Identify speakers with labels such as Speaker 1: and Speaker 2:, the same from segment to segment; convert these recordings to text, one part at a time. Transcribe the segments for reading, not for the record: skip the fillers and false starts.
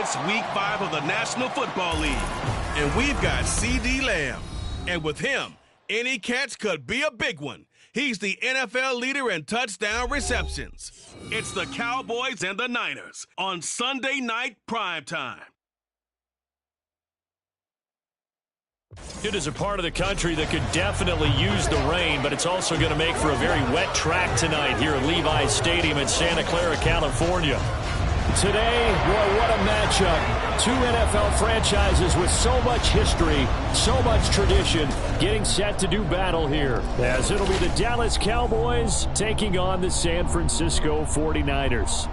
Speaker 1: It's Week 5 of the National Football League, and we've got C.D. Lamb. And with him, any catch could be a big one. He's the NFL leader in touchdown receptions. It's the Cowboys and the Niners on Sunday Night Primetime.
Speaker 2: It is a part of the country that could definitely use the rain, but it's also going to make for a very wet track tonight here at Levi's Stadium in Santa Clara, California. Today, boy, what a matchup. Two NFL franchises with so much history, so much tradition, getting set to do battle here, as it'll be the Dallas Cowboys taking on the San Francisco 49ers.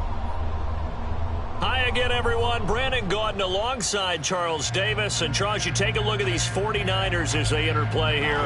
Speaker 2: Hi again, everyone. Brandon Gaudin alongside Charles Davis. And, Charles, you take a look at these 49ers as they enter play here.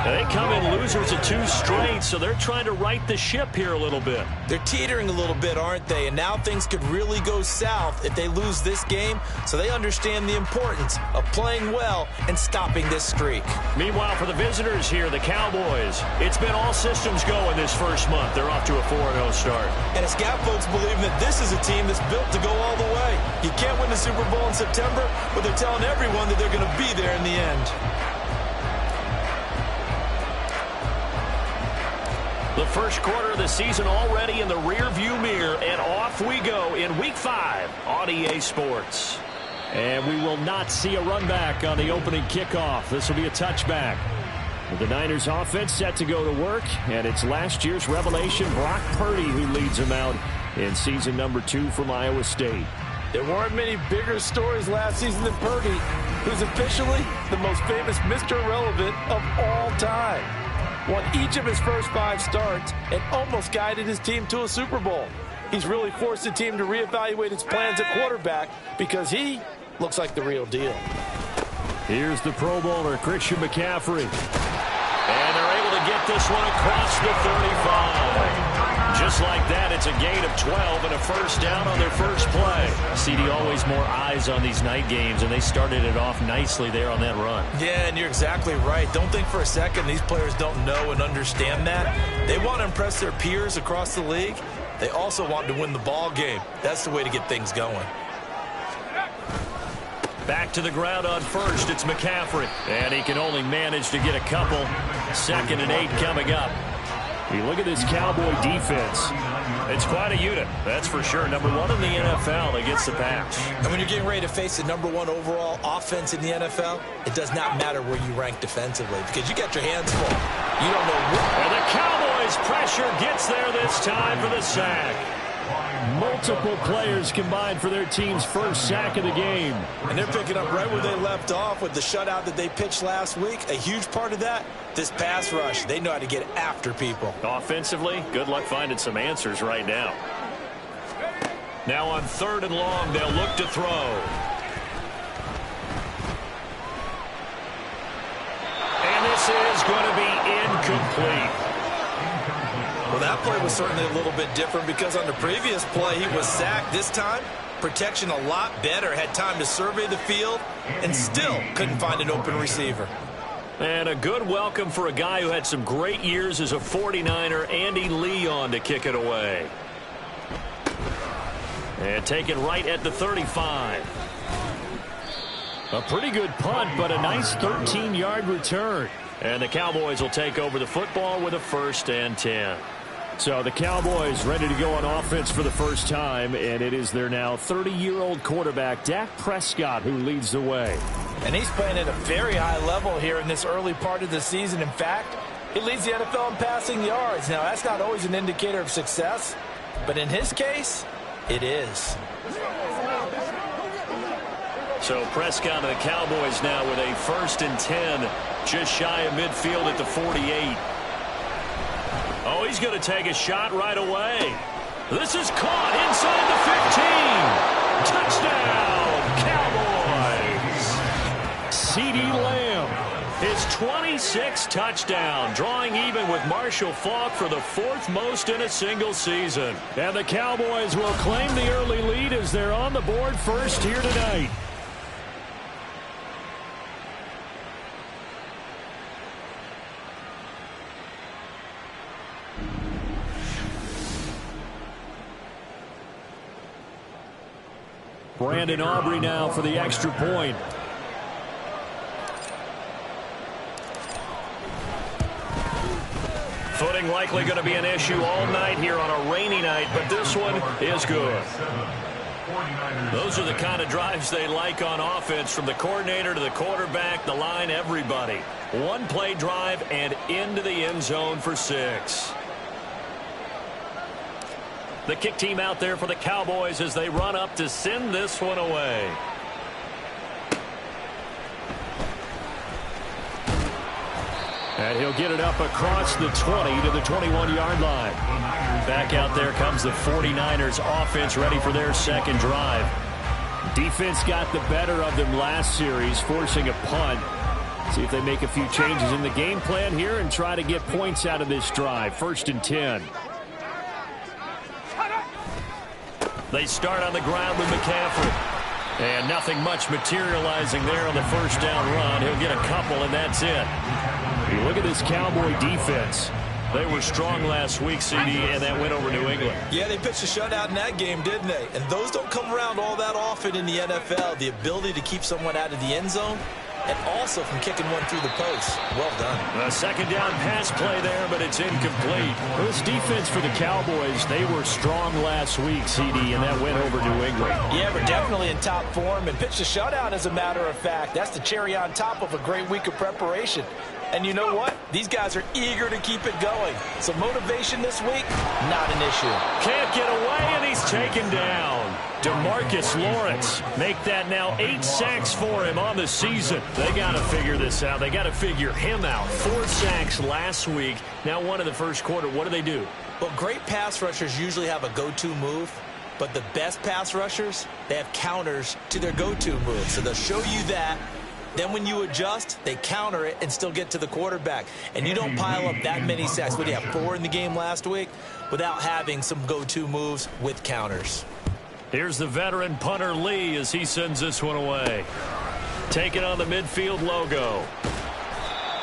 Speaker 2: They come in losers of 2 straight, so they're trying to right the ship here a little bit.
Speaker 3: They're teetering a little bit, aren't they? And now things could really go south if they lose this game, so they understand the importance of playing well and stopping this streak.
Speaker 2: Meanwhile, for the visitors here, the Cowboys, it's been all systems go in this first month. They're off to a 4-0 start.
Speaker 3: And it's got folks believing that this is a team that's built to go all the way. You can't win the Super Bowl in September, but they're telling everyone that they're going to be there in the end.
Speaker 2: The first quarter of the season already in the rearview mirror, and off we go in Week 5 on EA Sports. And we will not see a run back on the opening kickoff. This will be a touchback. With the Niners offense set to go to work, and it's last year's revelation, Brock Purdy, who leads them out in season number 2 from Iowa State.
Speaker 4: There weren't many bigger stories last season than Purdy, who's officially the most famous Mr. Irrelevant of all time. Won each of his first 5 starts and almost guided his team to a Super Bowl. He's really forced the team to reevaluate its plans at quarterback because he looks like the real deal.
Speaker 2: Here's the Pro Bowler, Christian McCaffrey. And they're able to get this one across the 35. Just like that, it's a gain of 12 and a first down on their first play. CD, always more eyes on these night games, and they started it off nicely there on that run.
Speaker 3: Yeah, and you're exactly right. Don't think for a second these players don't know and understand that. They want to impress their peers across the league. They also want to win the ball game. That's the way to get things going.
Speaker 2: Back to the ground on first, it's McCaffrey. And he can only manage to get a couple. 2nd and 8 coming up. You look at this Cowboy defense. It's quite a unit, that's for sure. Number 1 in the NFL against the pass.
Speaker 3: And when you're getting ready to face the number 1 overall offense in the NFL, it does not matter where you rank defensively because you got your hands full. You don't know what.
Speaker 2: And the Cowboys' pressure gets there this time for the sack. Multiple players combined for their team's first sack of the game.
Speaker 3: And they're picking up right where they left off with the shutout that they pitched last week. A huge part of that, this pass rush. They know how to get after people.
Speaker 2: Offensively, good luck finding some answers right now. Now on 3rd and long, they'll look to throw. And this is going to be incomplete.
Speaker 3: Well, that play was certainly a little bit different because on the previous play, he was sacked. This time, protection a lot better. Had time to survey the field and still couldn't find an open receiver.
Speaker 2: And a good welcome for a guy who had some great years as a 49er, Andy Lee, on to kick it away. And taken right at the 35. A pretty good punt, but a nice 13-yard return. And the Cowboys will take over the football with a 1st and 10. So the Cowboys ready to go on offense for the first time, and it is their now 30-year-old quarterback, Dak Prescott, who leads the way.
Speaker 4: And he's playing at a very high level here in this early part of the season. In fact, he leads the NFL in passing yards. Now, that's not always an indicator of success, but in his case, it is.
Speaker 2: So Prescott and the Cowboys now with a 1st and 10, just shy of midfield at the 48. Oh, he's going to take a shot right away. This is caught inside the 15. Touchdown, Cowboys. CeeDee Lamb, his 26th touchdown, drawing even with Marshall Faulk for the 4th most in a single season. And the Cowboys will claim the early lead as they're on the board first here tonight. Brandon Aubrey now for the extra point. Footing likely going to be an issue all night here on a rainy night, but this one is good. Those are the kind of drives they like on offense, from the coordinator to the quarterback, the line, everybody. One-play drive and into the end zone for 6. The kick team out there for the Cowboys as they run up to send this one away. And he'll get it up across the 20 to the 21-yard line. Back out there comes the 49ers offense, ready for their second drive. Defense got the better of them last series, forcing a punt. See if they make a few changes in the game plan here and try to get points out of this drive. 1st and 10. They start on the ground with McCaffrey. And nothing much materializing there on the first down run. He'll get a couple, and that's it. You look at this Cowboy defense. They were strong last week, CD, and that went over New England. Yeah, they pitched a shutout in that game, didn't they? And those don't come around all that often in the NFL. The ability to keep someone out of the end zone, and also from kicking one through the post. Well done. A second down pass play there, but it's incomplete. Well, this defense for the Cowboys, they were strong last week, CD, and that went over New England. Yeah, we're definitely in top form, and pitched a shutout, as a matter of fact. That's the cherry on top of a great week of preparation. And you know what? These guys are eager to keep it going. So motivation this week, not an issue. Can't get away, and he's taken down. DeMarcus Lawrence, make that now 8 sacks for him on the season. They got to figure this out. They got to figure him out. 4 sacks last week. Now 1 in the first quarter. What do? Well, great pass rushers usually have a go-to move. But the best pass rushers, they have counters to their go-to move. So they'll show you that. Then when you adjust, they counter it and still get to the quarterback. And you don't pile up that many sacks. What do you have, 4 in the game last week? Without having some go-to moves with counters. Here's the veteran punter Lee as he sends this one away. Taking on the midfield logo.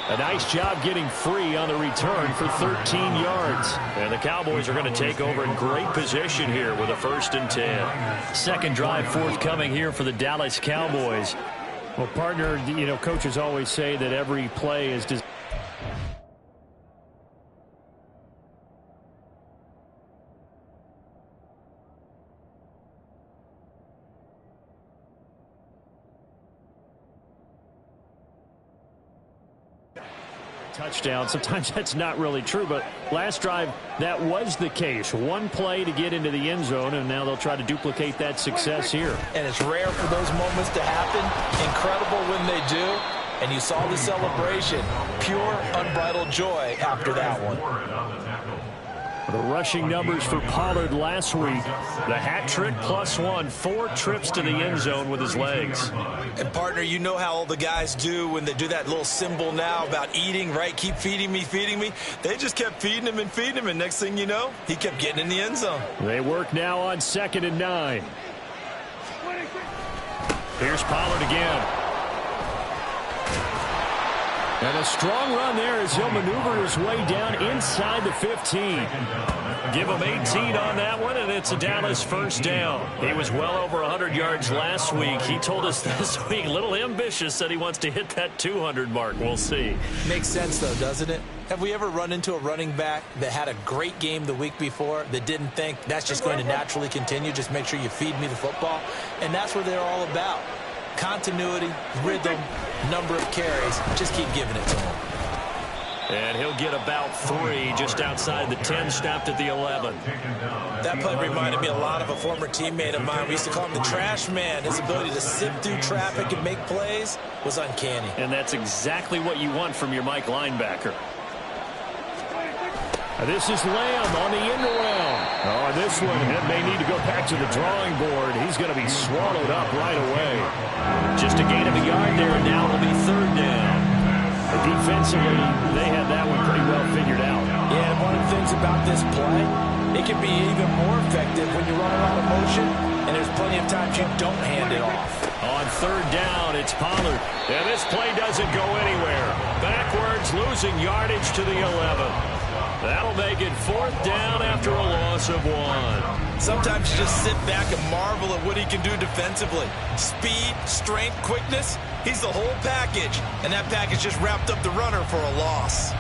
Speaker 2: A nice job getting free on the return for 13 yards. And the Cowboys are going to take over in great position here with a 1st and 10. Second drive forthcoming here for the Dallas Cowboys. Well, partner, you know, coaches always say that every play is designed. Touchdown. Sometimes that's not really true, but last drive that was the case. 1 play to get into the end zone, and now they'll try to duplicate that success here. And it's rare for those moments to happen. Incredible when they do. And you saw the celebration. Pure, unbridled joy after that one. The rushing numbers for Pollard last week. The hat trick +1. 4 trips to the end zone with his legs. And, partner, you know how all the guys do when they do that little symbol now about eating, right? Keep feeding me, feeding me. They just kept feeding him and feeding him, and next thing you know, he kept getting in the end zone. They work now on 2nd and 9. Here's Pollard again. And a strong run there as he'll maneuver his way down inside the 15. Give him 18 on that one, and it's a Dallas 1st down. He was well over 100 yards last week. He told us this week, a little ambitious, said he wants to hit that 200 mark. We'll see. Makes sense, though, doesn't it? Have we ever run into a running back that had a great game the week before that didn't think that's just going to naturally continue? Just make sure you feed me the football. And that's what they're all about. Continuity, rhythm, number of carries. Just keep giving it to him. And he'll get about 3 just outside the 10, stopped at the 11. That play reminded me a lot of a former teammate of mine. We used to call him the trash man. His ability to sift through traffic and make plays was uncanny. And that's exactly what you want from your Mike linebacker. This is Lamb on the end around. Oh, this one may need to go back to the drawing board. He's going to be swallowed up right away. Just a gain of a yard there, and now it'll be 3rd down. Defensively, they had that one pretty well figured out. Yeah, and one of the things about this play, it can be even more effective when you run a lot of motion, and there's plenty of times you don't hand it off. On 3rd down, it's Pollard. And this play doesn't go anywhere. Backwards, losing yardage to the 11. That'll make it 4th down after a loss of 1.
Speaker 3: Sometimes you just sit back and marvel at what he can do defensively. Speed, strength, quickness, he's the whole package. And that package just wrapped up the runner for a loss.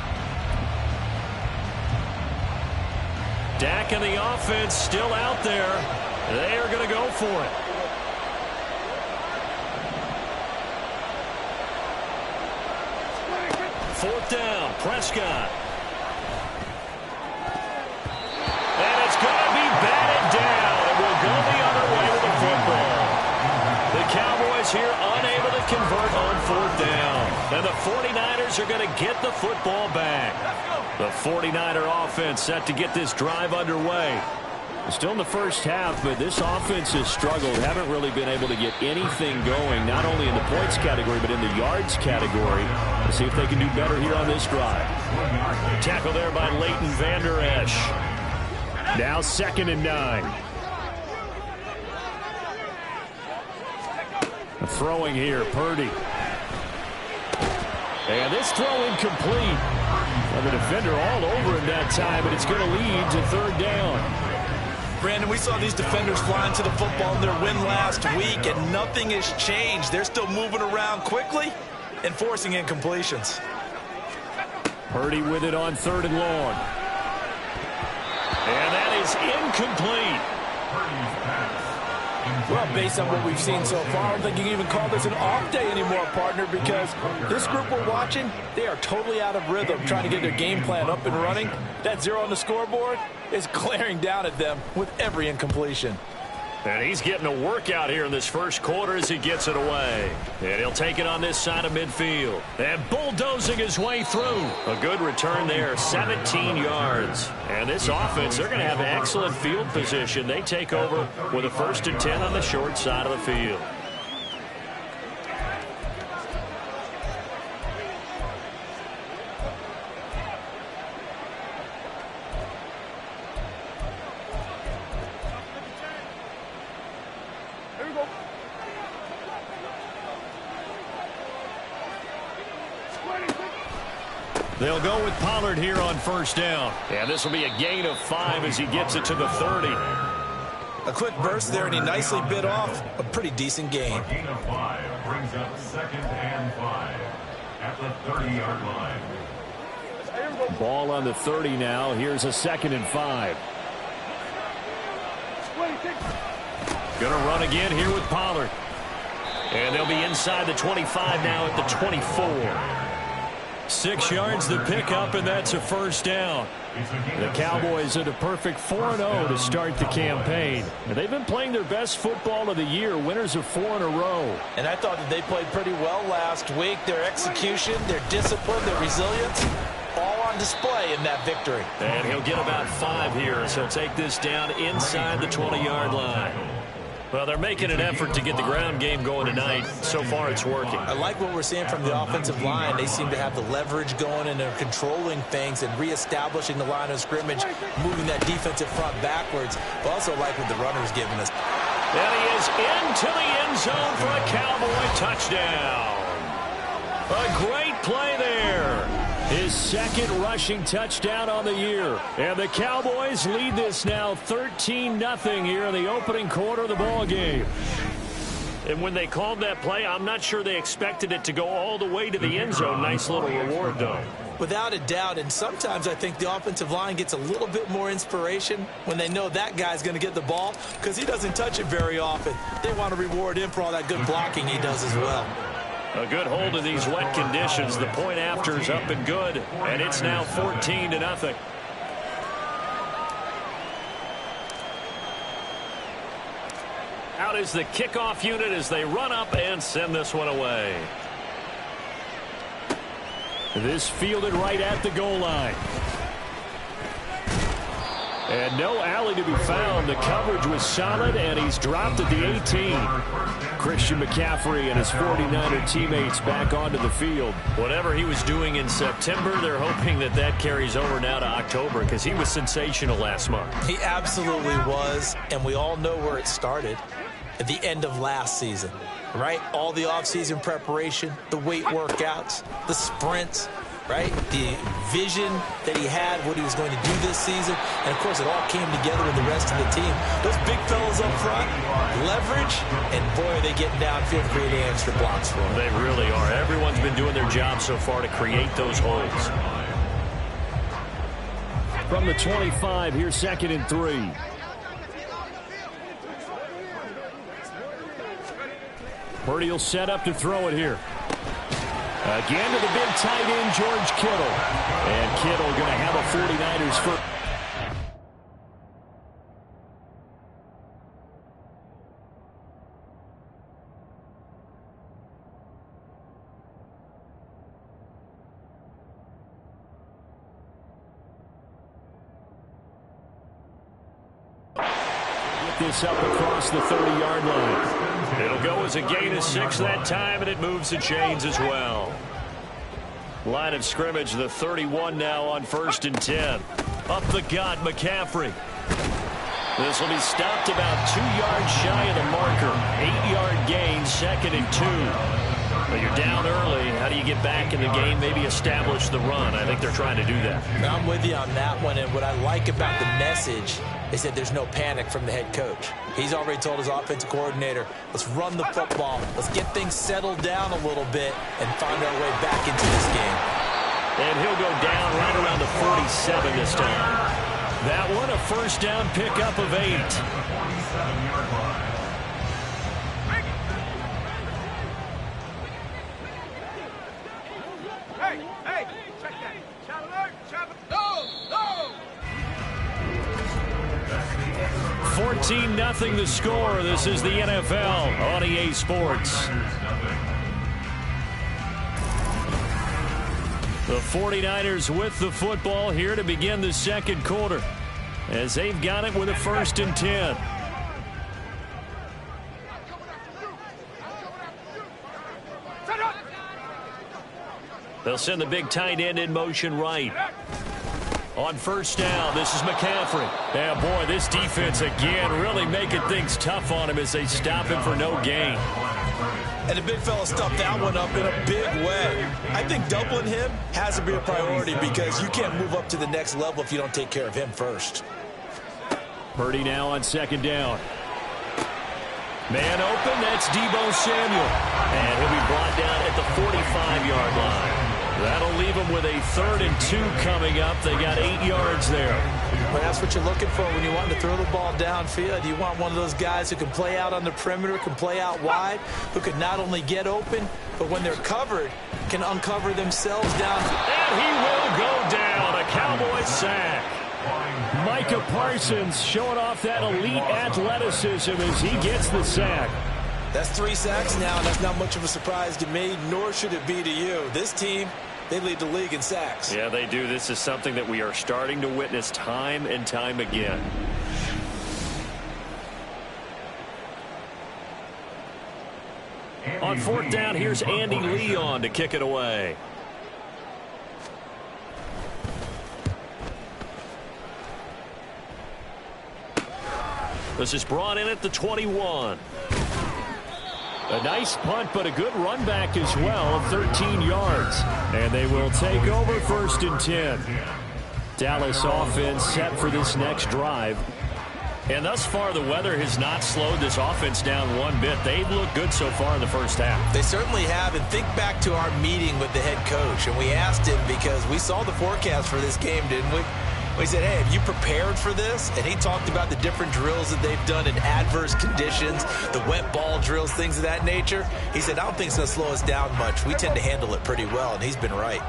Speaker 2: Dak and the offense still out there. They are going to go for it. Fourth down, Prescott. And it's going to be batted down. It will go the other way with the football. The Cowboys here unable to convert on 4th down. And the 49ers are going to get the football back. The 49er offense set to get this drive underway. Still in the first half, but this offense has struggled. Haven't really been able to get anything going, not only in the points category, but in the yards category. Let's see if they can do better here on this drive. Tackle there by Leighton Vander Esch. Now 2nd and 9. Throwing here, Purdy. And this throw incomplete. Well, the defender all over him that time, but it's going to lead to 3rd down.
Speaker 3: Brandon, we saw these defenders flying to the football in their win last week, and nothing has changed. They're still moving around quickly and forcing incompletions.
Speaker 2: Purdy with it on 3rd and long. And that is incomplete.
Speaker 4: Well, based on what we've seen so far, I don't think you can even call this an off day anymore, partner, because this group we're watching, they are totally out of rhythm, trying to get their game plan up and running. That 0 on the scoreboard is glaring down at them with every incompletion.
Speaker 2: And he's getting a workout here in this first quarter as he gets it away. And he'll take it on this side of midfield. And bulldozing his way through. A good return there, 17 yards. And this offense, they're going to have excellent field position. They take over with a 1st and 10 on the short side of the field. They'll go with Pollard here on 1st down. And this will be a gain of 5 as he gets it to the 30.
Speaker 3: A quick burst there, and he nicely bit off a pretty decent gain.
Speaker 5: A gain of 5 brings up 2nd and 5 at the 30-yard line.
Speaker 2: Ball on the 30 now. Here's a 2nd and 5. Going to run again here with Pollard. And they'll be inside the 25 now at the 24. 6 yards the pickup, and that's a 1st down. The Cowboys at a perfect 4-0 to start the campaign. And they've been playing their best football of the year, winners of 4 in a row.
Speaker 3: And I thought that they played pretty well last week. Their execution, their discipline, their resilience, all on display in that victory.
Speaker 2: And he'll get about 5 here as he'll take this down inside the 20-yard line. Well, they're making an effort to get the ground game going tonight. So far, it's working.
Speaker 3: I like what we're seeing from the offensive line. They seem to have the leverage going, and they're controlling things and reestablishing the line of scrimmage, moving that defensive front backwards. But also like what the runner's giving us.
Speaker 2: And he is into the end zone for a Cowboy touchdown. A great play there. His 2nd rushing touchdown on the year. And the Cowboys lead this now 13-0 here in the opening quarter of the ball game. And when they called that play, I'm not sure they expected it to go all the way to the end zone. Nice little reward, though.
Speaker 3: Without a doubt, and sometimes I think the offensive line gets a little bit more inspiration when they know that guy's going to get the ball because he doesn't touch it very often. They want to reward him for all that good blocking he does as well.
Speaker 2: A good hold in these wet conditions. The point after is up and good, and it's now 14-0. Out is the kickoff unit as they run up and send this one away. This fielded right at the goal line. And no alley to be found. The coverage was solid, and he's dropped at the 18. Christian McCaffrey and his 49er teammates back onto the field. Whatever he was doing in September, they're hoping that that carries over now to October because he was sensational last month.
Speaker 3: He absolutely was, and we all know where it started. At the end of last season, right? All the offseason preparation, the weight workouts, the sprints, right? The vision that he had, what he was going to do this season, and of course it all came together with the rest of the team. Those big fellas up front, leverage, and boy, are they getting downfield creating extra blocks for them.
Speaker 2: They really are. Everyone's been doing their job so far to create those holes. From the 25, here's 2nd and 3. Purdy will set up to throw it here. Again to the big tight end, George Kittle. And Kittle going to have a 49ers first. Get this up across the 30-yard line. It'll go as a gain of 6 that time, and it moves the chains as well. Line of scrimmage, the 31 now on 1st and 10. Up the gut, McCaffrey. This will be stopped about 2 yards shy of the marker. 8-yard gain, 2nd and 2. But you're down early. How do you get back in the game? Maybe establish the run. I think they're trying to do that.
Speaker 3: I'm with you on that one, and what I like about the message is that there's no panic from the head coach. He's already told his offensive coordinator, let's run the football, let's get things settled down a little bit and find our way back into this game.
Speaker 2: And he'll go down right around the 47 this time. That one, a first down pickup of 8.
Speaker 6: Hey, check that. No!
Speaker 2: 14-0 the score. This is the NFL on EA Sports. The 49ers with the football here to begin the 2nd quarter as they've got it with a 1st and 10. They'll send the big tight end in motion right. On 1st down, this is McCaffrey. Yeah, boy, this defense again really making things tough on him as they stop him for no gain.
Speaker 3: And the big fella stuffed that one up in a big way. I think doubling him has to be a priority because you can't move up to the next level if you don't take care of him first.
Speaker 2: Purdy now on 2nd down. Man open, that's Deebo Samuel. And he'll be brought down at the 45-yard line. That'll leave them with a 3rd and 2 coming up. They got 8 yards there.
Speaker 3: Well, that's what you're looking for when you want to throw the ball downfield. You want one of those guys who can play out on the perimeter, can play out wide, who can not only get open, but when they're covered, can uncover themselves down.
Speaker 2: And he will go down. A Cowboy sack. Micah Parsons showing off that elite athleticism as he gets the sack.
Speaker 3: That's 3 sacks now, and that's not much of a surprise to me, nor should it be to you. This team, they lead the league in sacks.
Speaker 2: Yeah, they do. This is something that we are starting to witness time and time again. On 4th down, here's Andy Leon to kick it away. This is brought in at the 21. A nice punt, but a good run back as well, 13 yards. And they will take over 1st and 10. Dallas offense set for this next drive. And thus far, the weather has not slowed this offense down one bit. They've looked good so far in the 1st half.
Speaker 3: They certainly have. And think back to our meeting with the head coach. And we asked him because we saw the forecast for this game, didn't we? We said, hey, have you prepared for this? And he talked about the different drills that they've done in adverse conditions, the wet ball drills, things of that nature. He said, I don't think it's going to slow us down much. We tend to handle it pretty well, and he's been right.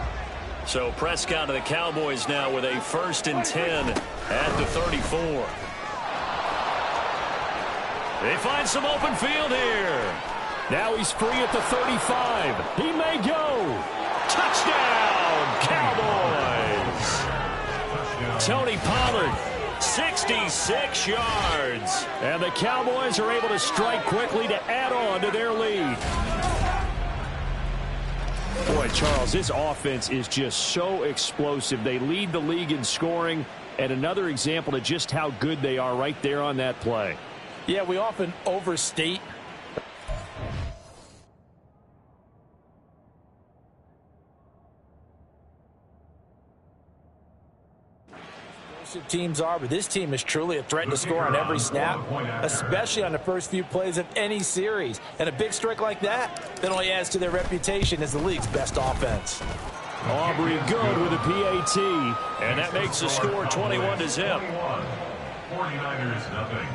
Speaker 2: So Prescott and the Cowboys now with a 1st and 10 at the 34. They find some open field here. Now he's free at the 35. He may go. Touchdown, Cowboys. Tony Pollard, 66 yards. And the Cowboys are able to strike quickly to add on to their lead. Boy, Charles, this offense is just so explosive. They lead the league in scoring, and another example of just how good they are right there on that play.
Speaker 4: Yeah, we often overstate Teams are, but this team is truly a threat to score on every snap, especially on the first few plays of any series. And a big strike like that only adds to their reputation as the league's best offense.
Speaker 2: Aubrey good with a PAT, and that makes the score 21-0.
Speaker 5: 49ers nothing.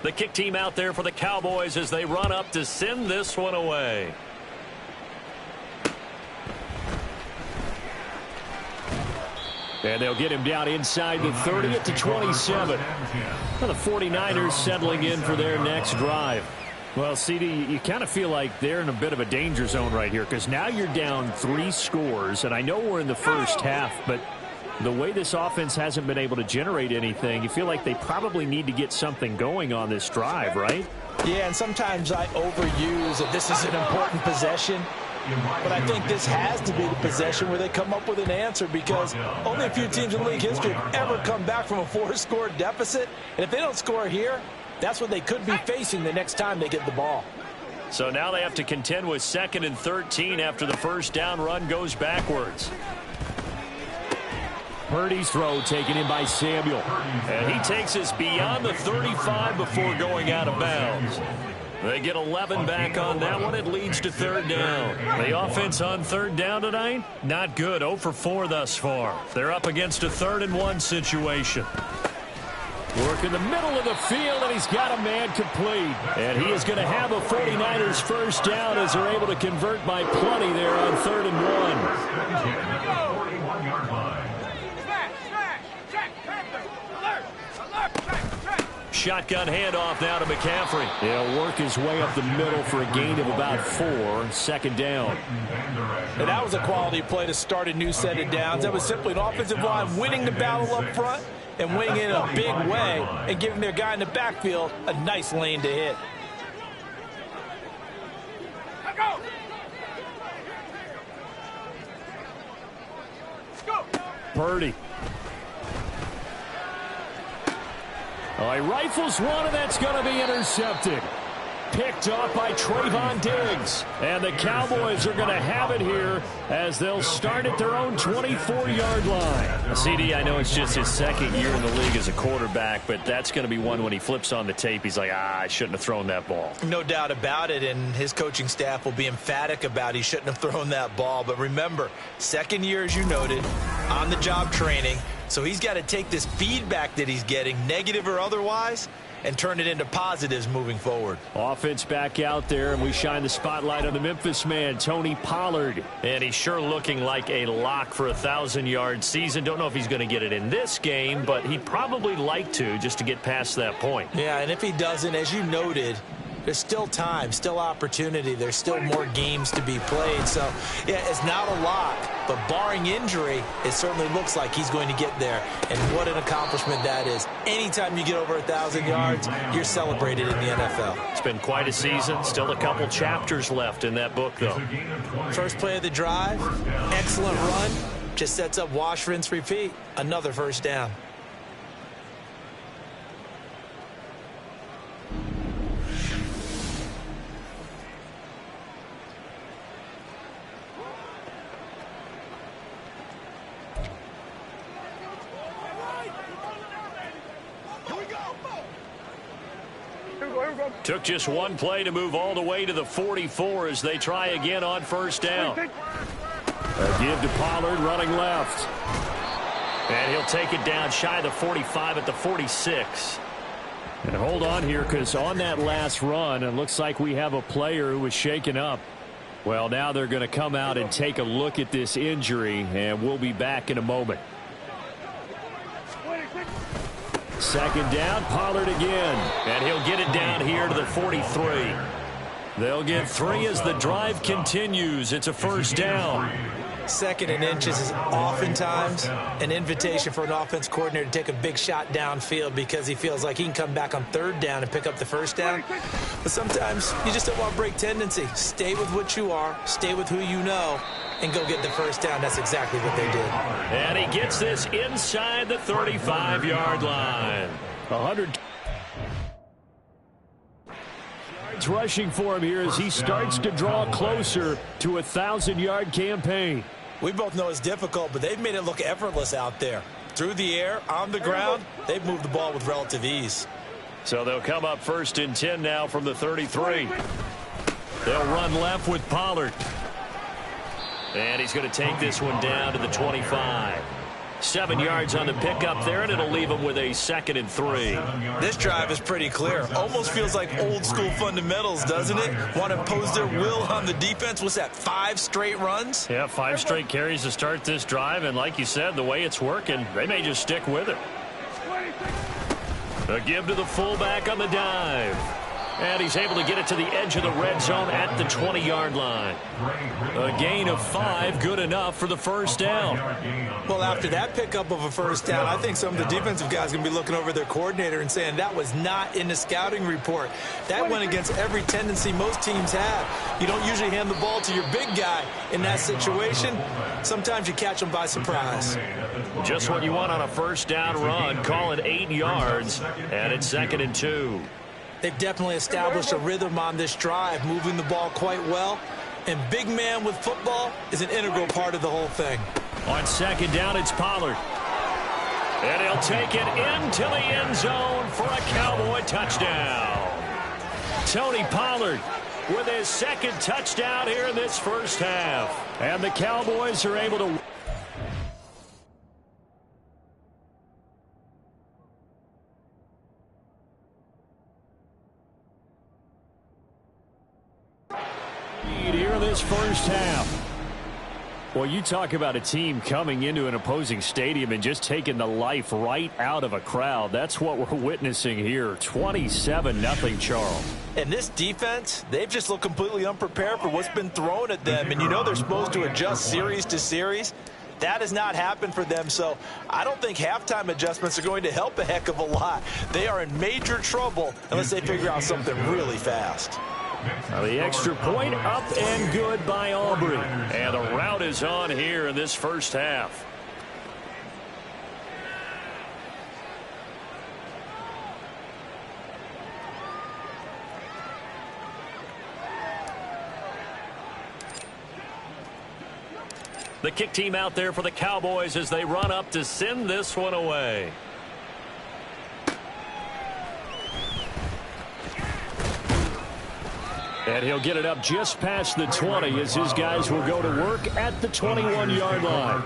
Speaker 2: The kick team out there for the Cowboys as they run up to send this one away. And they'll get him down inside the 30 to 27. Well, the 49ers settling in for their next drive. Well, CD, you kind of feel like they're in a bit of a danger zone right here because now you're down 3 scores, and I know we're in the first half, but the way this offense hasn't been able to generate anything, you feel like they probably need to get something going on this drive, right?
Speaker 4: Yeah, and sometimes I overuse that this is an important possession. But I think this has to be the possession where they come up with an answer because only a few teams in league history have ever come back from a 4-score deficit. And if they don't score here, that's what they could be facing the next time they get the ball.
Speaker 2: So now they have to contend with 2nd and 13 after the first down run goes backwards. Purdy's throw taken in by Samuel. And he takes us beyond the 35 before going out of bounds. They get 11 back on that one. It leads to 3rd down. The offense on 3rd down tonight, not good. 0 for 4 thus far. They're up against a 3rd and 1 situation. Work in the middle of the field, and he's got a man complete. And he is going to have a 49ers first down as they're able to convert by plenty there on 3rd and 1.
Speaker 5: 41-yard line.
Speaker 2: Shotgun handoff now to McCaffrey. He'll work his way up the middle for a gain of about 4. 2nd down.
Speaker 4: And that was a quality play to start a new set of downs. That was simply an offensive line winning the battle up front and winning it in a big way and giving their guy in the backfield a nice lane to hit.
Speaker 2: Purdy. Oh, he rifles one, and that's going to be intercepted. Picked off by Trayvon Diggs. And the Cowboys are going to have it here as they'll start at their own 24-yard line. CD, I know it's just his 2nd year in the league as a quarterback, but that's going to be one when he flips on the tape. He's like, I shouldn't have thrown that ball.
Speaker 3: No doubt about it, and his coaching staff will be emphatic about he shouldn't have thrown that ball. But remember, 2nd year, as you noted, on-the-job training. So he's got to take this feedback that he's getting, negative or otherwise, and turn it into positives moving forward.
Speaker 2: Offense back out there, and we shine the spotlight on the Memphis man, Tony Pollard. And he's sure looking like a lock for a 1,000-yard season. Don't know if he's going to get it in this game, but he'd probably like to just to get past that point.
Speaker 3: Yeah, and if he doesn't, as you noted, there's still time, still opportunity. There's still more games to be played. So, yeah, it's not a lock, but barring injury, it certainly looks like he's going to get there. And what an accomplishment that is. Anytime you get over 1,000 yards, you're celebrated in the NFL.
Speaker 2: It's been quite a season. Still a couple chapters left in that book, though.
Speaker 3: First play of the drive, excellent run. Just sets up wash, rinse, repeat. Another first down.
Speaker 2: Took just one play to move all the way to the 44 as they try again on first down. A give to Pollard running left. And he'll take it down shy of the 45 at the 46. And hold on here because on that last run, it looks like we have a player who was shaken up. Well, now they're going to come out and take a look at this injury, and we'll be back in a moment. 2nd down, Pollard again. And he'll get it down here to the 43. They'll get 3 as the drive continues. It's a first down.
Speaker 3: 2nd and inches is oftentimes an invitation for an offense coordinator to take a big shot downfield because he feels like he can come back on 3rd down and pick up the first down. But sometimes you just don't want to break tendency. Stay with what you are, stay with who you know, and go get the first down. That's exactly what they did.
Speaker 2: And he gets this inside the 35-yard line. 100 yards rushing for him here as he starts to draw closer to a 1,000-yard campaign.
Speaker 3: We both know it's difficult, but they've made it look effortless out there. Through the air, on the ground, they've moved the ball with relative ease.
Speaker 2: So they'll come up 1st and 10 now from the 33. They'll run left with Pollard. And he's going to take this one down to the 25. 7 yards on the pickup there, and it'll leave him with a 2nd and 3.
Speaker 3: This drive is pretty clear. Almost feels like old school fundamentals, doesn't it? Want to impose their will on the defense. What's that, 5 straight runs?
Speaker 2: Yeah, 5 straight carries to start this drive, and like you said, the way it's working, they may just stick with it. A give to the fullback on the dive. And he's able to get it to the edge of the red zone at the 20-yard line. A gain of 5, good enough for the first down.
Speaker 3: Well, after that pickup of a first down, I think some of the defensive guys are going to be looking over their coordinator and saying that was not in the scouting report. That went against every tendency most teams have. You don't usually hand the ball to your big guy in that situation. Sometimes you catch them by surprise.
Speaker 2: Just what you want on a first down run. Call it 8 yards, and it's 2nd and 2.
Speaker 3: They've definitely established a rhythm on this drive, moving the ball quite well. And big man with football is an integral part of the whole thing.
Speaker 2: On 2nd down, it's Pollard. And he'll take it into the end zone for a Cowboy touchdown. Tony Pollard with his 2nd touchdown here in this first half. And the Cowboys are able to... here in this first half. Well, you talk about a team coming into an opposing stadium and just taking the life right out of a crowd. That's what we're witnessing here. 27-0, Charles.
Speaker 3: And this defense, they've just looked completely unprepared for what's been thrown at them. And you know they're supposed to adjust series to series. That has not happened for them, so I don't think halftime adjustments are going to help a heck of a lot. They are in major trouble unless they figure out something really fast.
Speaker 2: The extra point up and good by Aubrey. And the route is on here in this first half. The kick team out there for the Cowboys as they run up to send this one away. And he'll get it up just past the 20 as his guys will go to work at the 21-yard line.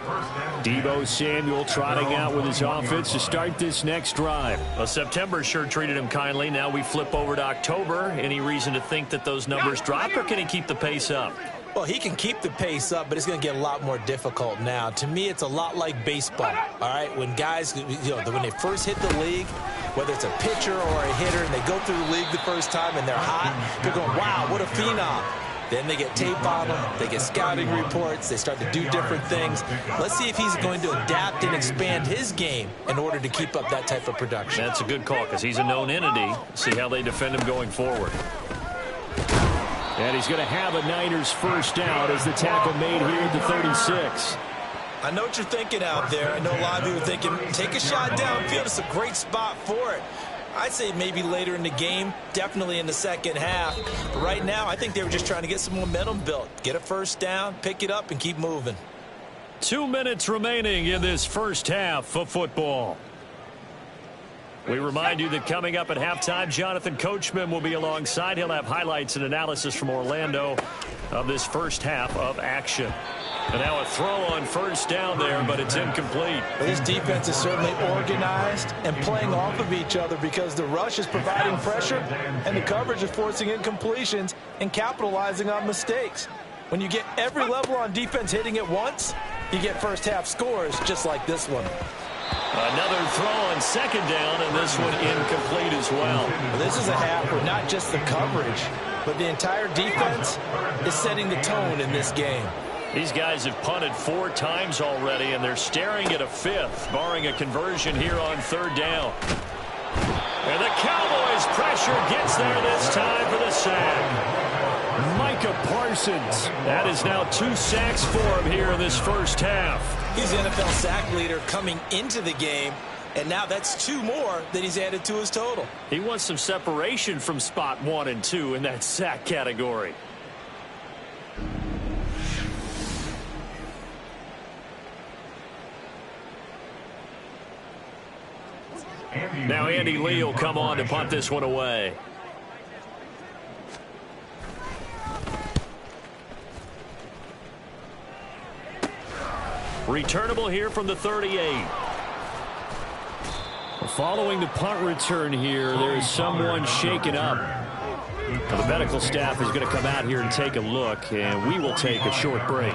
Speaker 2: Deebo Samuel trotting out with his offense to start this next drive. Well, September sure treated him kindly. Now we flip over to October. Any reason to think that those numbers drop, or can he keep the pace up?
Speaker 3: Well, he can keep the pace up, but it's going to get a lot more difficult now. To me, it's a lot like baseball, all right? When guys, when they first hit the league, whether it's a pitcher or a hitter, and they go through the league the first time and they're hot, they're going, wow, what a phenom. Then they get tape on them, they get scouting reports, they start to do different things. Let's see if he's going to adapt and expand his game in order to keep up that type of production.
Speaker 2: That's a good call because he's a known entity. See how they defend him going forward. And he's going to have a Niners first down as the tackle made here at the 36.
Speaker 3: I know what you're thinking out there. I know a lot of you are thinking, take a shot downfield. It's a great spot for it. I'd say maybe later in the game, definitely in the second half. But right now, I think they were just trying to get some momentum built. Get a first down, pick it up, and keep moving.
Speaker 2: 2 minutes remaining in this first half of football. We remind you that coming up at halftime, Jonathan Coachman will be alongside. He'll have highlights and analysis from Orlando of this first half of action. And now a throw on first down there, but it's incomplete.
Speaker 3: Well, this defense is certainly organized and playing off of each other because the rush is providing pressure and the coverage is forcing incompletions and capitalizing on mistakes. When you get every level on defense hitting at once, you get first half scores just like this one.
Speaker 2: Another throw on second down, and this one incomplete as well.
Speaker 3: This is a half where not just the coverage, but the entire defense is setting the tone in this game.
Speaker 2: These guys have punted 4 times already, and they're staring at a 5th, barring a conversion here on third down. And the Cowboys' pressure gets there this time for the sack. Micah Parsons. That is now 2 sacks for him here in this first half.
Speaker 3: He's the NFL sack leader coming into the game. And now that's 2 more that he's added to his total.
Speaker 2: He wants some separation from spot 1 and 2 in that sack category. Now Andy Lee will come on to punt this one away. Returnable here from the 38. Following the punt return here, there is someone shaken up. Now, the medical staff is going to come out here and take a look, and we will take a short break.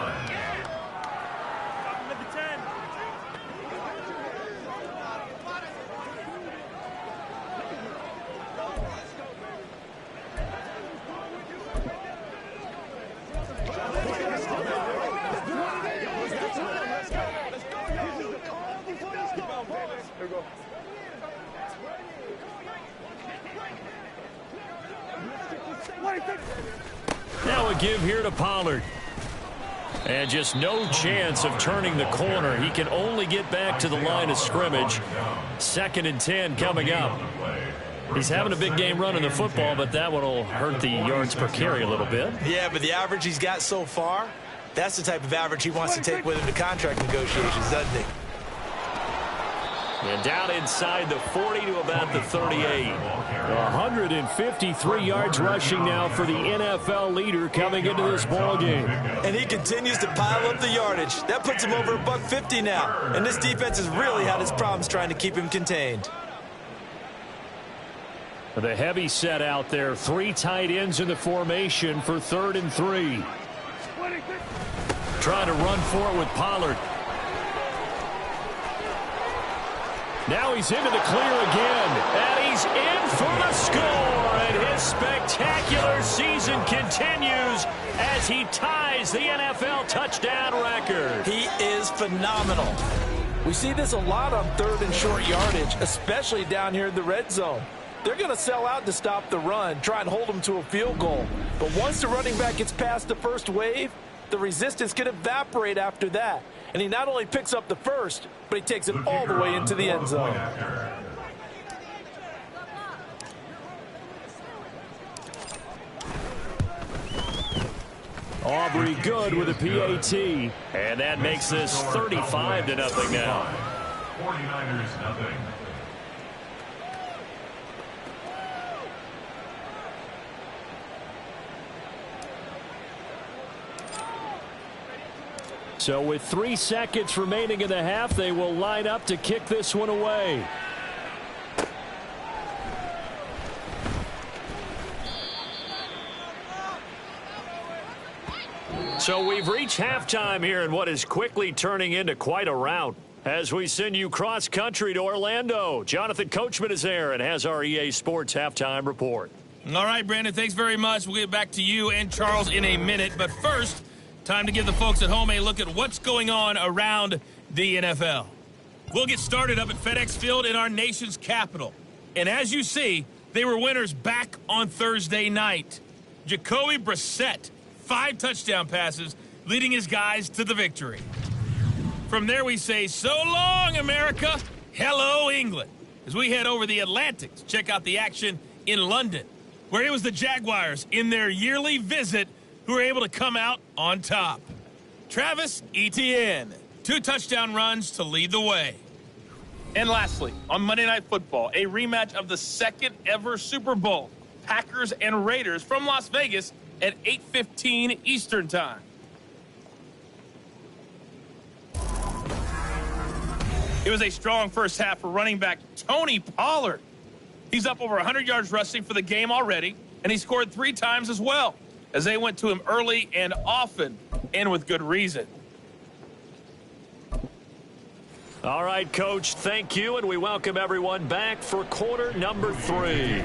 Speaker 2: Now a give here to Pollard. And just no chance of turning the corner. He can only get back to the line of scrimmage. 2nd and 10 coming up. He's having a big game running the football, but that one will hurt the yards per carry a little bit.
Speaker 3: Yeah, but the average he's got so far, that's the type of average he wants to take with him to contract negotiations, doesn't he?
Speaker 2: And down inside the 40 to about the 38. 153 yards rushing now for the NFL leader coming into this ball game.
Speaker 3: And he continues to pile up the yardage. That puts him over $150 now. And this defense has really had its problems trying to keep him contained.
Speaker 2: The heavy set out there. 3 tight ends in the formation for 3rd and 3. Trying to run for it with Pollard. Now he's into the clear again, and he's in for the score, and his spectacular season continues as he ties the NFL touchdown record.
Speaker 4: He is phenomenal. We see this a lot on 3rd and short yardage, especially down here in the red zone. They're going to sell out to stop the run, try and hold them to a field goal. But once the running back gets past the first wave, the resistance can evaporate after that. And he not only picks up the first, but he takes it all the way into the end zone.
Speaker 2: Aubrey good with a PAT. And that makes this 35-0 now.
Speaker 5: 49ers nothing.
Speaker 2: So with 3 seconds remaining in the half, they will line up to kick this one away. So we've reached halftime here in what is quickly turning into quite a rout. As we send you cross-country to Orlando, Jonathan Coachman is there and has our EA Sports halftime report.
Speaker 7: All right, Brandon, thanks very much. We'll get back to you and Charles in a minute. But first, time to give the folks at home a look at what's going on around the NFL. We'll get started up at FedEx Field in our nation's capital. And as you see, they were winners back on Thursday night. Jacoby Brissett, 5 touchdown passes, leading his guys to the victory. From there we say, so long, America. Hello, England. As we head over the Atlantic to check out the action in London, where it was the Jaguars in their yearly visit who were able to come out on top. Travis Etienne, 2 touchdown runs to lead the way.
Speaker 8: And lastly, on Monday Night Football, a rematch of the 2nd ever Super Bowl, Packers and Raiders from Las Vegas at 8:15 Eastern Time. It was a strong first half for running back Tony Pollard. He's up over 100 yards rushing for the game already, and he scored 3 times as well, as they went to him early and often, and with good reason.
Speaker 2: All right, Coach, thank you, and we welcome everyone back for quarter number 3.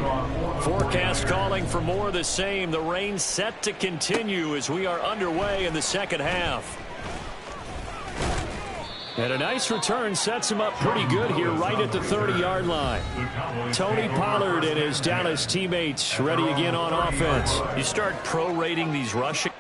Speaker 2: Forecast calling for more of the same. The rain set to continue as we are underway in the second half. And a nice return sets him up pretty good here right at the 30-yard line. Tony Pollard and his Dallas teammates ready again on offense. You start prorating these rushing.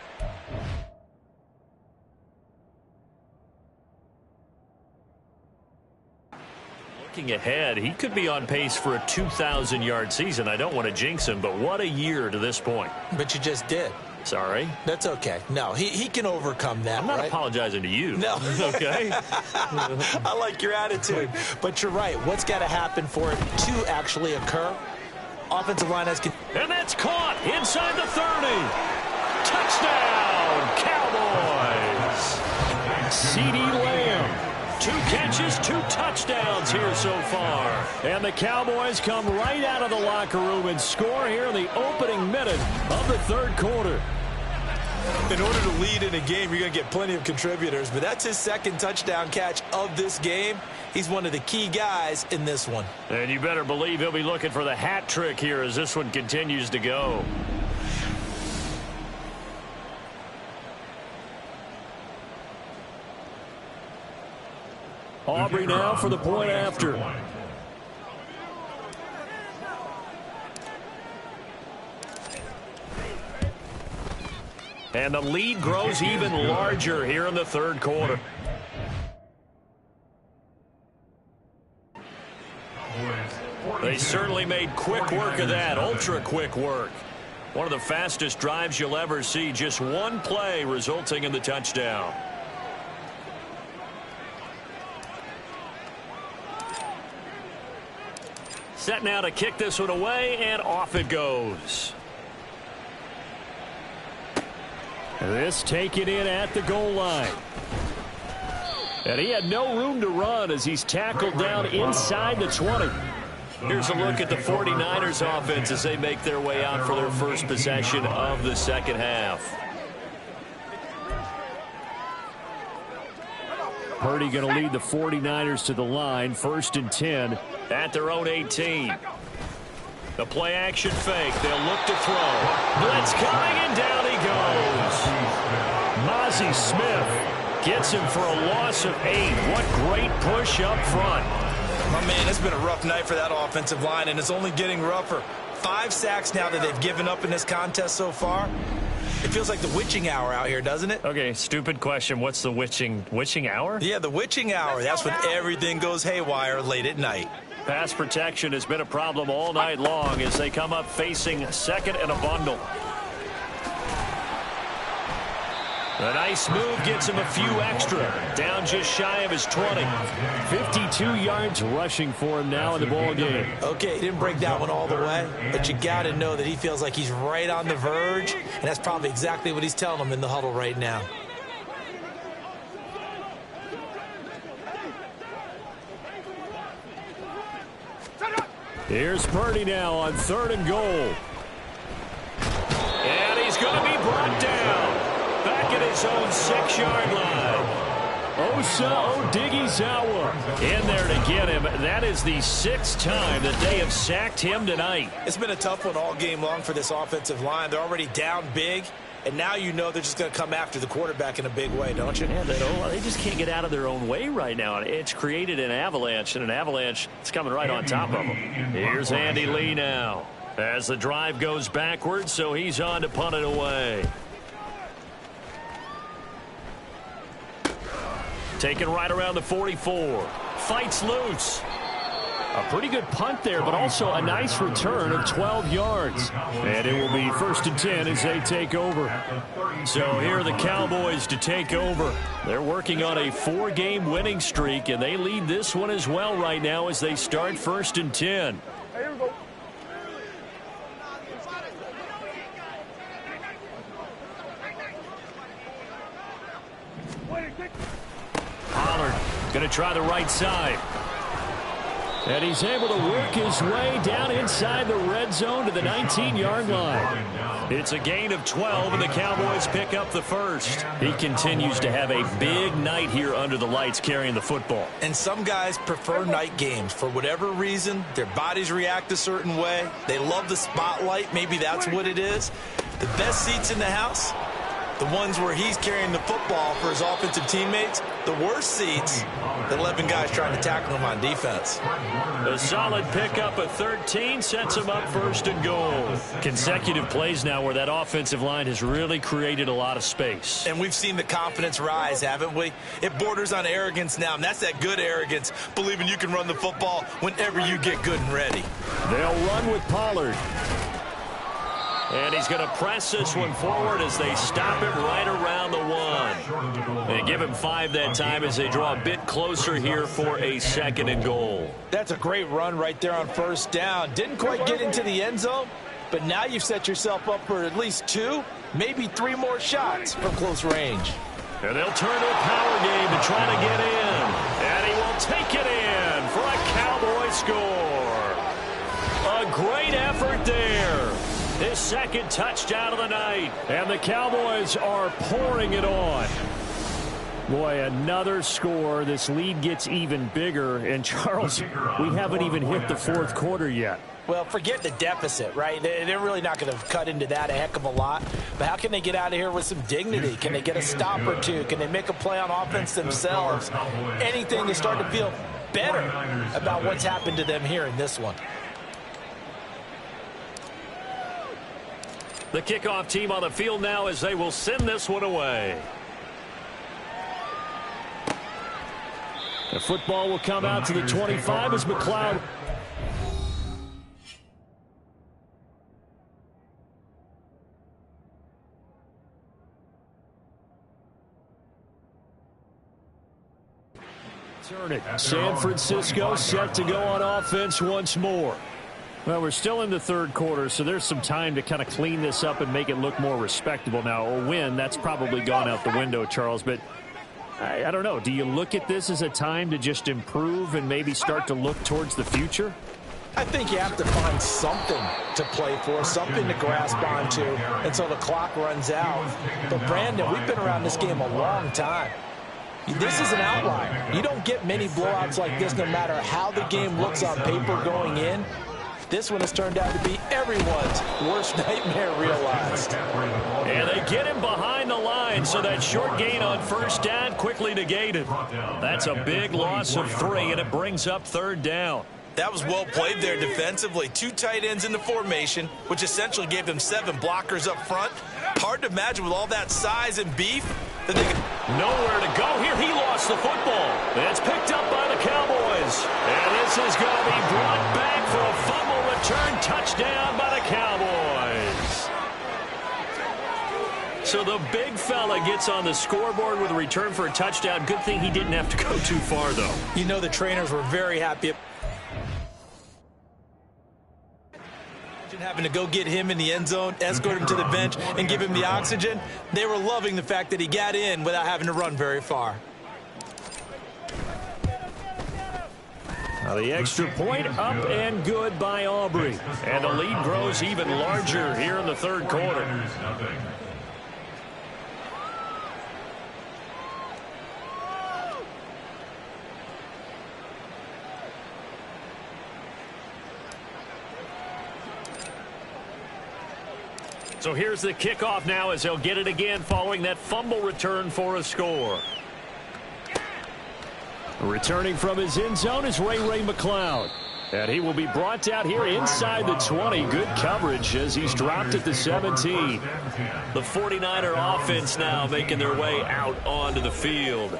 Speaker 2: looking ahead, he could be on pace for a 2,000-yard season. I don't want to jinx him, but what a year to this point.
Speaker 4: But you just did.
Speaker 2: Sorry.
Speaker 4: That's okay. No, he can overcome that.
Speaker 2: I'm not
Speaker 4: right?
Speaker 2: apologizing to you.
Speaker 4: No.
Speaker 2: Okay?
Speaker 4: I like your attitude. But you're right. What's got to happen for it to actually occur? Offensive line has...
Speaker 2: And that's caught inside the 30. Touchdown, Cowboys. C.D. Lamb. 2 catches, 2 touchdowns here so far. And the Cowboys come right out of the locker room and score here in the opening minute of the third quarter.
Speaker 3: In order to lead in a game, you're going to get plenty of contributors, but that's his second touchdown catch of this game. He's one of the key guys in this one.
Speaker 2: And you better believe he'll be looking for the hat trick here as this one continues to go. Aubrey now for the point after. And the lead grows even larger here in the third quarter. They certainly made quick work of that, ultra quick work. One of the fastest drives you'll ever see, just one play resulting in the touchdown. Set now to kick this one away, and off it goes. This taken in at the goal line. And he had no room to run as he's tackled down inside the 20. Here's a look at the 49ers offense as they make their way out for their first possession of the second half. Purdy going to lead the 49ers to the line, 1st and 10 at their own 18. The play action fake. They'll look to throw. Blitz coming, and down he goes. Mozzie Smith gets him for a loss of 8. What great push up front.
Speaker 3: My man, it's been a rough night for that offensive line, and it's only getting rougher. 5 sacks now that they've given up in this contest so far. It feels like the witching hour out here, doesn't it?
Speaker 2: Okay, stupid question. What's the witching hour?
Speaker 3: Yeah, the witching hour. That's when everything goes haywire late at night.
Speaker 2: Pass protection has been a problem all night long as they come up facing second and a bundle. A nice move gets him a few extra. Down just shy of his 20. 52 yards rushing for him now in the ball game.
Speaker 4: Okay, he didn't break that one all the way, but you got to know that he feels like he's right on the verge, and that's probably exactly what he's telling them in the huddle right now.
Speaker 2: Here's Purdy now on 3rd and goal. And he's going to be brought down. Back at his own 6-yard line. Osa Odighizuwa in there to get him. That is the 6th time that they have sacked him tonight.
Speaker 3: It's been a tough one all game long for this offensive line. They're already down big, and now you know they're just going to come after the quarterback in a big way, don't you?
Speaker 2: Yeah, they just can't get out of their own way right now. It's created an avalanche, and an avalanche is coming right on top of them. Here's Andy Lee now as the drive goes backwards, so he's on to punt it away. Taken right around the 44. Fights loose. A pretty good punt there, but also a nice return of 12 yards. And it will be 1st and 10 as they take over. So here are the Cowboys to take over. They're working on a 4-game winning streak, and they lead this one as well right now as they start 1st and 10. Pollard going to try the right side. And he's able to work his way down inside the red zone to the 19-yard line. It's a gain of 12, and the Cowboys pick up the first. He continues to have a big night here under the lights carrying the football.
Speaker 3: And some guys prefer night games. For whatever reason, their bodies react a certain way. They love the spotlight. Maybe that's what it is. The best seats in the house, The ones where he's carrying the football for his offensive teammates, the worst seats, the 11 guys trying to tackle him on defense.
Speaker 2: A solid pickup of 13 sets him up first and goal. Consecutive plays now where that offensive line has really created a lot of space.
Speaker 3: And we've seen the confidence rise, haven't we? It borders on arrogance now, and that's that good arrogance, believing you can run the football whenever you get good and ready.
Speaker 2: They'll run with Pollard. And he's going to press this one forward as they stop him right around the 1. They give him 5 that time as they draw a bit closer here for a 2nd and goal.
Speaker 4: That's a great run right there on first down. Didn't quite get into the end zone, but now you've set yourself up for at least 2, maybe 3 more shots from close range.
Speaker 2: And they'll turn to a power game to try to get in. And he will take it in for a Cowboy score. A great effort there. His 2nd touchdown of the night. And the Cowboys are pouring it on. Boy, another score. This lead gets even bigger. And, Charles, we haven't even hit the 4th quarter yet.
Speaker 4: Well, forget the deficit, right? They're really not going to cut into that a heck of a lot. But how can they get out of here with some dignity? Can they get a stop or 2? Can they make a play on offense themselves? Anything to start to feel better about what's happened to them here in this one.
Speaker 2: The kickoff team on the field now as they will send this one away. The football will come out to the 25 as McLeod. Turn it. San Francisco set to go on offense once more. Well, we're still in the 3rd quarter, so there's some time to kind of clean this up and make it look more respectable. Now, a win, that's probably gone out the window, Charles, but I don't know. Do you look at this as a time to just improve and maybe start to look towards the future?
Speaker 4: I think you have to find something to play for, something to grasp onto until the clock runs out. But, Brandon, we've been around this game a long time. This is an outlier. You don't get many blowouts like this no matter how the game looks on paper going in. This one has turned out to be everyone's worst nightmare realized.
Speaker 2: And they get him behind the line, so that short gain on first down quickly negated. That's a big loss of 3, and it brings up 3rd down.
Speaker 3: That was well played there defensively. 2 tight ends in the formation, which essentially gave them 7 blockers up front. Hard to imagine with all that size and beef that they could...
Speaker 2: Nowhere to go here. He lost the football. It's picked up by the Cowboys. And this is going to be brought back for a fumble return touchdown by the Cowboys. So the big fella gets on the scoreboard with a return for a touchdown. Good thing he didn't have to go too far, though.
Speaker 3: You know the trainers were very happy having to go get him in the end zone, escort him to the bench, and give him the oxygen. They were loving the fact that he got in without having to run very far.
Speaker 2: Now the extra point up and good by Aubrey. And the lead grows even larger here in the 3rd quarter. So here's the kickoff now as they'll get it again following that fumble return for a score. Returning from his end zone is Ray McLeod. And he will be brought down here inside the 20. Good coverage as he's dropped at the 17. The 49er offense now making their way out onto the field.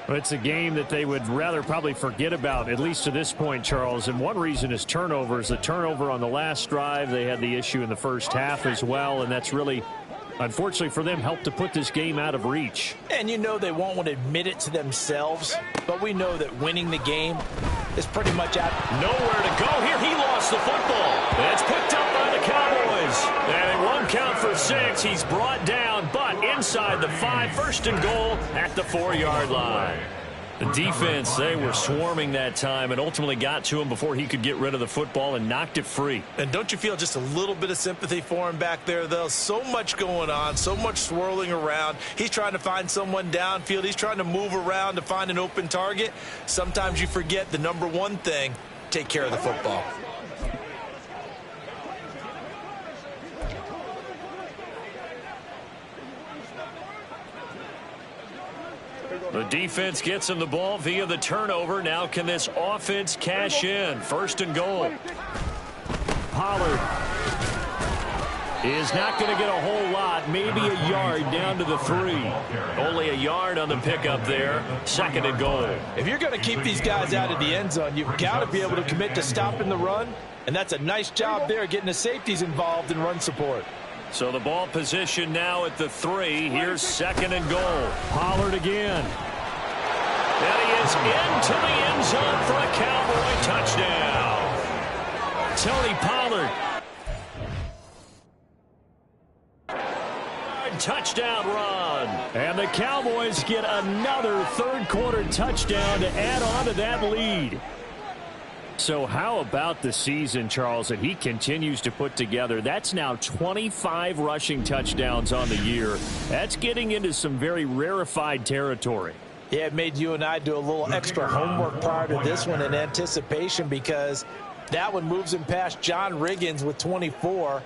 Speaker 2: It's a game that they would rather probably forget about, at least to this point, Charles. And one reason is turnovers. The turnover on the last drive, they had the issue in the first half as well. And that's really, unfortunately for them, helped to put this game out of reach.
Speaker 4: And you know they won't want to admit it to themselves, but we know that winning the game is pretty much out.
Speaker 2: Nowhere to go here. He lost the football. It's picked up by the Cowboys. And it won't count for 6. He's brought down, but inside the 5, 1st and goal at the 4-yard line. The defense, they were swarming that time and ultimately got to him before he could get rid of the football and knocked it free.
Speaker 3: And don't you feel just a little bit of sympathy for him back there, though? So much going on, so much swirling around. He's trying to find someone downfield. He's trying to move around to find an open target. Sometimes you forget the number one thing, take care of the football.
Speaker 2: The defense gets him the ball via the turnover. Now can this offense cash in? 1st and goal. Pollard is not going to get a whole lot, maybe a yard down to the 3. Only a yard on the pickup there. 2nd and goal.
Speaker 4: If you're going to keep these guys out of the end zone, you've got to be able to commit to stopping the run, and that's a nice job there getting the safeties involved in run support.
Speaker 2: So the ball position now at the 3. Here's 2nd and goal. Pollard again. And he is into the end zone for a Cowboy touchdown. Tony Pollard. Touchdown run. And the Cowboys get another 3rd quarter touchdown to add on to that lead. So how about the season, Charles, that he continues to put together? That's now 25 rushing touchdowns on the year. That's getting into some very rarefied territory.
Speaker 4: Yeah, it made you and I do a little extra homework prior to this one in anticipation, because that one moves him past John Riggins with 24.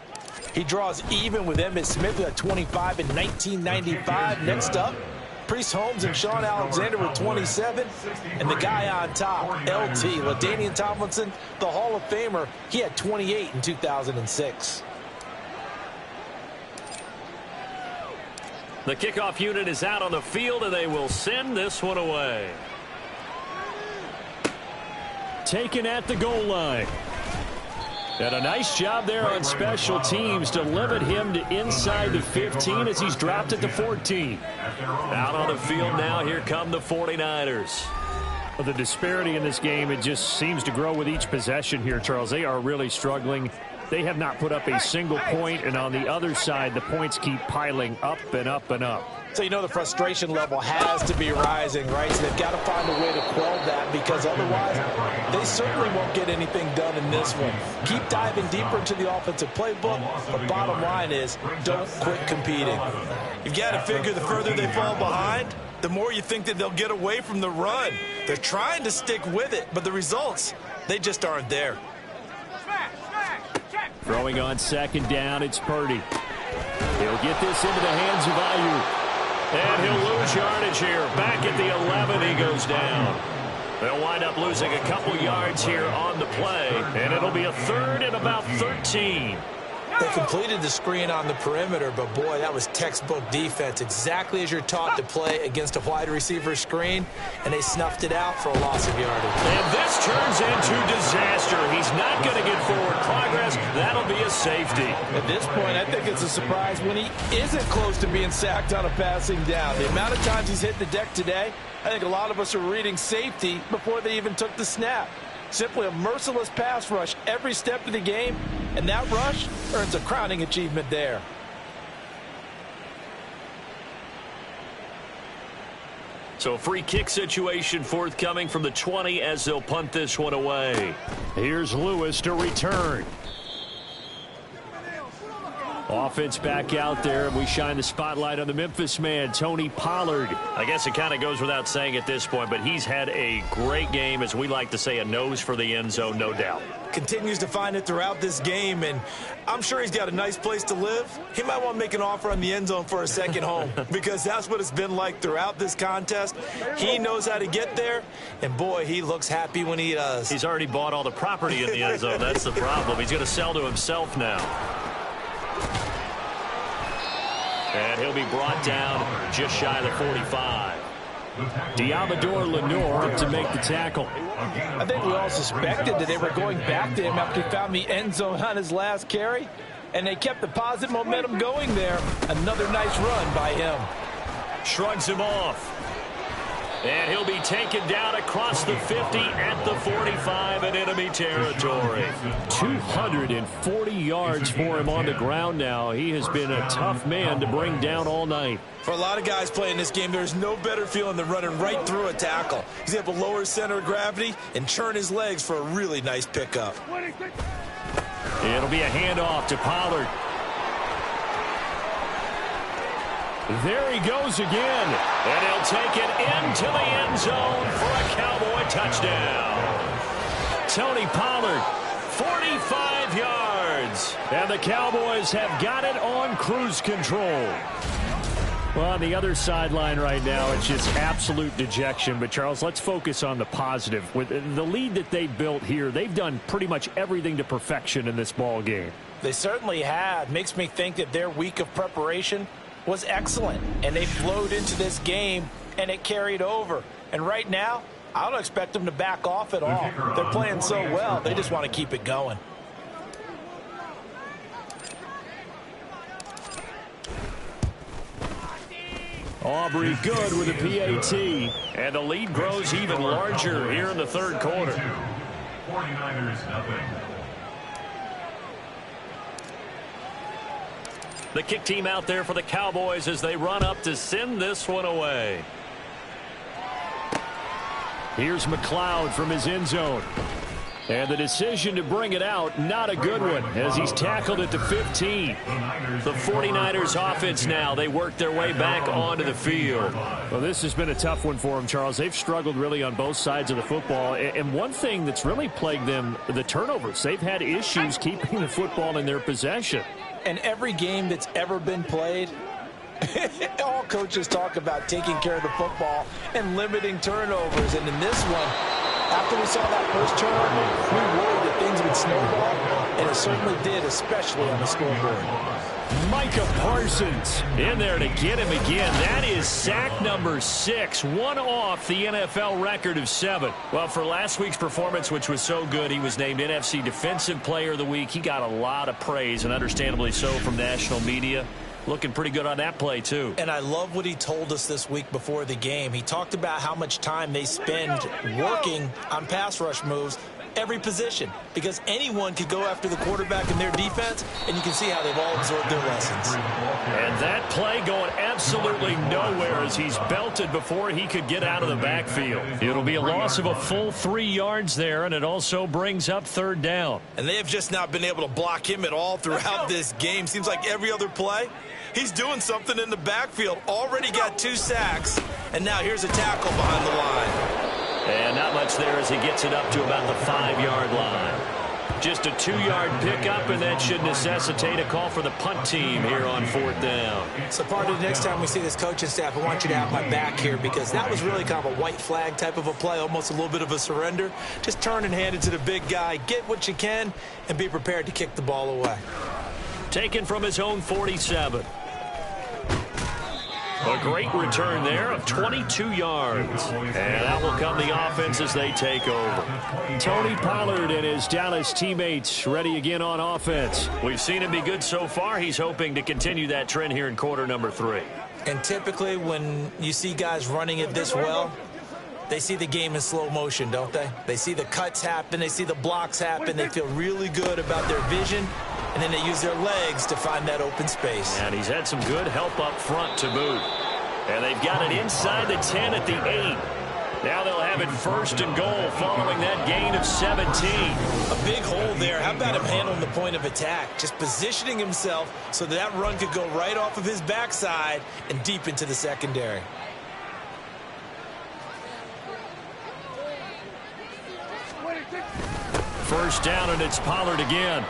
Speaker 4: He draws even with Emmitt Smith at 25 in 1995. Next up, Priest Holmes and Sean Alexander with 27. And the guy on top, LT, LaDainian Tomlinson, the Hall of Famer, he had 28 in 2006.
Speaker 2: The kickoff unit is out on the field, and they will send this one away. Taken at the goal line. And a nice job there on special teams to limit him to inside the 15 as he's dropped at the 14. Out on the field now, here come the 49ers.
Speaker 9: Well, the disparity in this game, it just seems to grow with each possession here, Charles. They are really struggling. They have not put up a single point, and on the other side, the points keep piling up and up and up.
Speaker 4: So you know the frustration level has to be rising, right? So they've got to find a way to quell that, because otherwise they certainly won't get anything done in this one. Keep diving deeper into the offensive playbook, but bottom line is don't quit competing.
Speaker 3: You've got to figure the further they fall behind, the more you think that they'll get away from the run. They're trying to stick with it, but the results, they just aren't there.
Speaker 2: Throwing on 2nd down, it's Purdy. He'll get this into the hands of Ayuk. And he'll lose yardage here. Back at the 11, he goes down. They'll wind up losing a couple yards here on the play, and it'll be a 3rd and about 13.
Speaker 4: They completed the screen on the perimeter, but boy, that was textbook defense, exactly as you're taught to play against a wide receiver screen, and they snuffed it out for a loss of yardage.
Speaker 2: And this turns into disaster. He's not going to get forward progress. That'll be a safety.
Speaker 4: At this point, I think it's a surprise when he isn't close to being sacked on a passing down. The amount of times he's hit the deck today, I think a lot of us are reading safety before they even took the snap. Simply a merciless pass rush every step of the game, and that rush earns a crowning achievement there.
Speaker 2: So a free kick situation forthcoming from the 20 as they'll punt this one away.
Speaker 9: Here's Lewis to return.
Speaker 2: Offense back out there, and we shine the spotlight on the Memphis man, Tony Pollard. I guess it kind of goes without saying at this point, but he's had a great game, as we like to say, a nose for the end zone, no doubt.
Speaker 3: Continues to find it throughout this game, and I'm sure he's got a nice place to live. He might want to make an offer on the end zone for a second home, because that's what it's been like throughout this contest. He knows how to get there, and boy, he looks happy when he does.
Speaker 2: He's already bought all the property in the end zone. That's the problem. He's going to sell to himself now. And he'll be brought down just shy of the 45.
Speaker 9: Diamador Lenore to make the tackle.
Speaker 4: I think we all suspected that they were going back to him after he found the end zone on his last carry, and they kept the positive momentum going there. Another nice run by him.
Speaker 2: Shrugs him off. And he'll be taken down across the 50 at the 45 in enemy territory.
Speaker 9: 240 yards for him on the ground now. He has been a tough man to bring down all night.
Speaker 3: For a lot of guys playing this game, there's no better feeling than running right through a tackle. He's able to lower his center of gravity and churn his legs for a really nice pickup.
Speaker 2: It'll be a handoff to Pollard.
Speaker 9: There he goes again.
Speaker 2: And he'll take it into the end zone for a Cowboy touchdown. Tony Pollard, 45 yards.
Speaker 9: And the Cowboys have got it on cruise control. Well, on the other sideline right now, it's just absolute dejection. But, Charles, let's focus on the positive. With the lead that they built here, they've done pretty much everything to perfection in this ball game.
Speaker 4: They certainly have. Makes me think that their week of preparation was excellent. And they flowed into this game, and it carried over. And right now, I don't expect them to back off at all. They're playing so well, they just want to keep it going.
Speaker 9: Aubrey good with a PAT.
Speaker 2: And the lead grows even larger here in the third quarter.
Speaker 5: 49ers nothing.
Speaker 2: The kick team out there for the Cowboys as they run up to send this one away.
Speaker 9: Here's McLeod from his end zone. And the decision to bring it out, not a good one, as he's tackled at the 15.
Speaker 2: The 49ers offense now, they work their way back onto the field.
Speaker 9: Well, this has been a tough one for them, Charles. They've struggled really on both sides of the football. And one thing that's really plagued them, the turnovers. They've had issues keeping the football in their possession.
Speaker 4: And every game that's ever been played, all coaches talk about taking care of the football and limiting turnovers. And in this one, after we saw that first turnover, we worried that things would snowball, and it certainly did, especially on the scoreboard.
Speaker 9: Micah Parsons
Speaker 2: in there to get him again. That is sack number 6, one off the NFL record of 7. Well, for last week's performance, which was so good, he was named NFC Defensive Player of the Week. He got a lot of praise, and understandably so, from national media. Looking pretty good on that play, too.
Speaker 4: And I love what he told us this week before the game. He talked about how much time they spend working on pass rush moves, every position, because anyone could go after the quarterback in their defense, and you can see how they've all absorbed their lessons.
Speaker 2: And that play going absolutely nowhere as he's belted before he could get out of the backfield. It'll be a loss of a full 3 yards there, and it also brings up third down.
Speaker 3: And they have just not been able to block him at all throughout this game. Seems like every other play, he's doing something in the backfield. Already got 2 sacks, and now here's a tackle behind the line.
Speaker 2: And not much there as he gets it up to about the 5-yard line. Just a 2-yard pickup, and that should necessitate a call for the punt team here on 4th down.
Speaker 4: So part of the next time we see this coaching staff, I want you to have my back here, because that was really kind of a white flag type of a play, almost a little bit of a surrender. Just turn and hand it to the big guy, get what you can, and be prepared to kick the ball away.
Speaker 2: Taken from his own 47. A great return there of 22 yards. And out will come the offense as they take over.
Speaker 9: Tony Pollard and his Dallas teammates ready again on offense.
Speaker 2: We've seen him be good so far. He's hoping to continue that trend here in quarter number 3.
Speaker 4: And typically when you see guys running it this well, they see the game in slow motion, don't they? They see the cuts happen. They see the blocks happen. They feel really good about their vision. And then they use their legs to find that open space.
Speaker 2: And he's had some good help up front to boot. And they've got it inside the 10 at the 8. Now they'll have it 1st and goal following that gain of 17.
Speaker 4: A big hole there. How about him handling the point of attack? Just positioning himself so that run could go right off of his backside and deep into the secondary.
Speaker 2: First down, and it's Pollard again.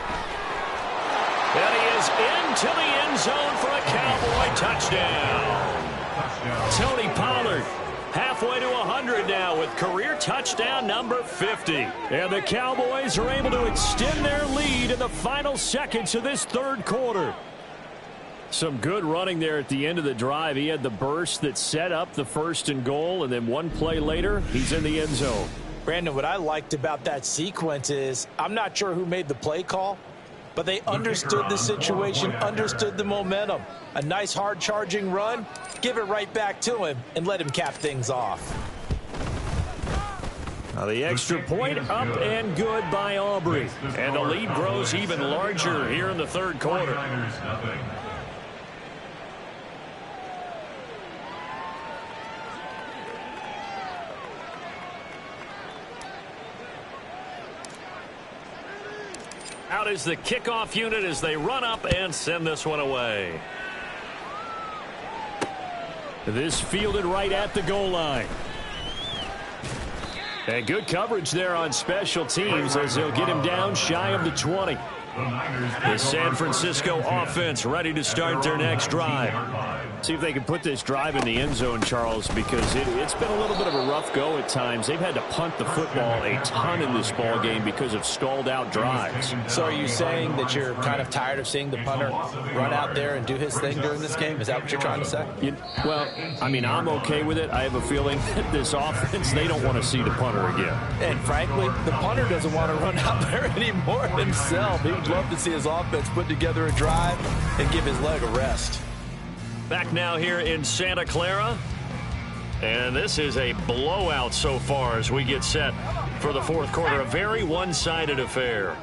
Speaker 2: And he is into the end zone for a Cowboy touchdown. Tony Pollard halfway to 100 now with career touchdown number 50.
Speaker 9: And the Cowboys are able to extend their lead in the final seconds of this third quarter. Some good running there at the end of the drive. He had the burst that set up the 1st and goal, and then one play later, he's in the end zone.
Speaker 4: Brandon, what I liked about that sequence is I'm not sure who made the play call, but they understood the situation, understood the momentum. A nice hard-charging run, give it right back to him, and let him cap things off.
Speaker 9: Now the extra point up and good by Aubrey.
Speaker 2: And the lead grows even larger here in the third quarter. Out is the kickoff unit as they run up and send this one away.
Speaker 9: This fielded right at the goal line. And good coverage there on special teams as they'll get him down shy of the 20.
Speaker 2: The San Francisco offense ready to start their next drive.
Speaker 9: See if they can put this drive in the end zone, Charles, because it's been a little bit of a rough go at times. They've had to punt the football a ton in this ball game because of stalled out drives.
Speaker 4: So are you saying that you're kind of tired of seeing the punter run out there and do his thing during this game? Is that what you're trying to say?
Speaker 9: Well, I mean, I'm okay with it. I have a feeling that this offense, they don't want to see the punter again.
Speaker 4: And frankly, the punter doesn't want to run out there anymore himself. He'd love to see his offense put together a drive and give his leg a rest.
Speaker 2: Back now here in Santa Clara. And this is a blowout so far as we get set for the fourth quarter. A very one-sided affair.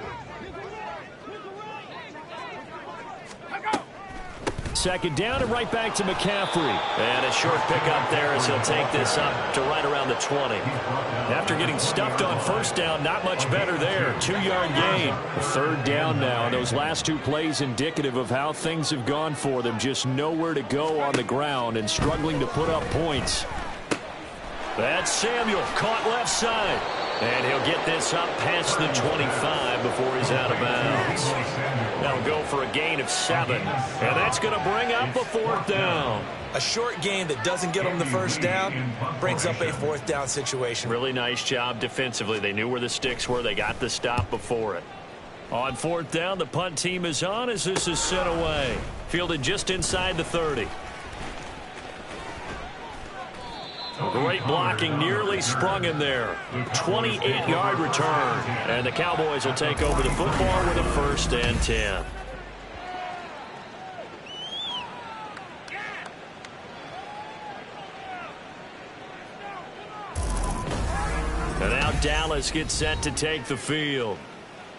Speaker 9: Second down and right back to McCaffrey.
Speaker 2: And a short pickup there as he'll take this up to right around the 20.
Speaker 9: After getting stuffed on first down, not much better there. 2-yard gain. Third down now. And those last two plays indicative of how things have gone for them. Just nowhere to go on the ground and struggling to put up points.
Speaker 2: That's Samuel caught left side. And he'll get this up past the 25 before he's out of bounds. That'll go for a gain of 7. And that's going to bring up a fourth down.
Speaker 3: A short gain that doesn't get them the first down brings up a fourth down situation.
Speaker 2: Really nice job defensively. They knew where the sticks were. They got the stop before it. On fourth down, the punt team is on as this is sent away. Fielded just inside the 30. Great blocking, nearly sprung in there. 28-yard return. And the Cowboys will take over the football with a 1st and 10. And now Dallas gets set to take the field.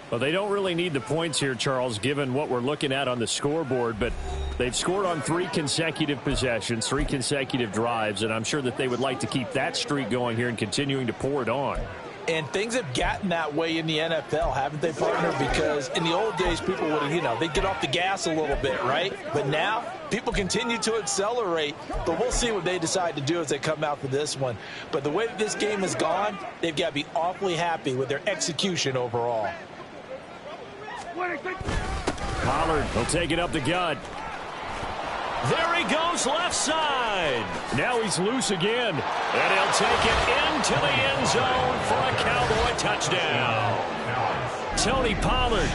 Speaker 9: Well, they don't really need the points here, Charles, given what we're looking at on the scoreboard, but they've scored on 3 consecutive possessions, 3 consecutive drives, and I'm sure that they would like to keep that streak going here and continuing to pour it on.
Speaker 4: And things have gotten that way in the NFL, haven't they, partner? Because in the old days, people would, they'd get off the gas a little bit, right? But now, people continue to accelerate. But we'll see what they decide to do as they come out for this one. But the way that this game has gone, they've got to be awfully happy with their execution overall.
Speaker 9: Pollard will take it up the gut.
Speaker 2: There he goes left side.
Speaker 9: Now he's loose again.
Speaker 2: And he'll take it into the end zone for a Cowboy touchdown. Tony Pollard,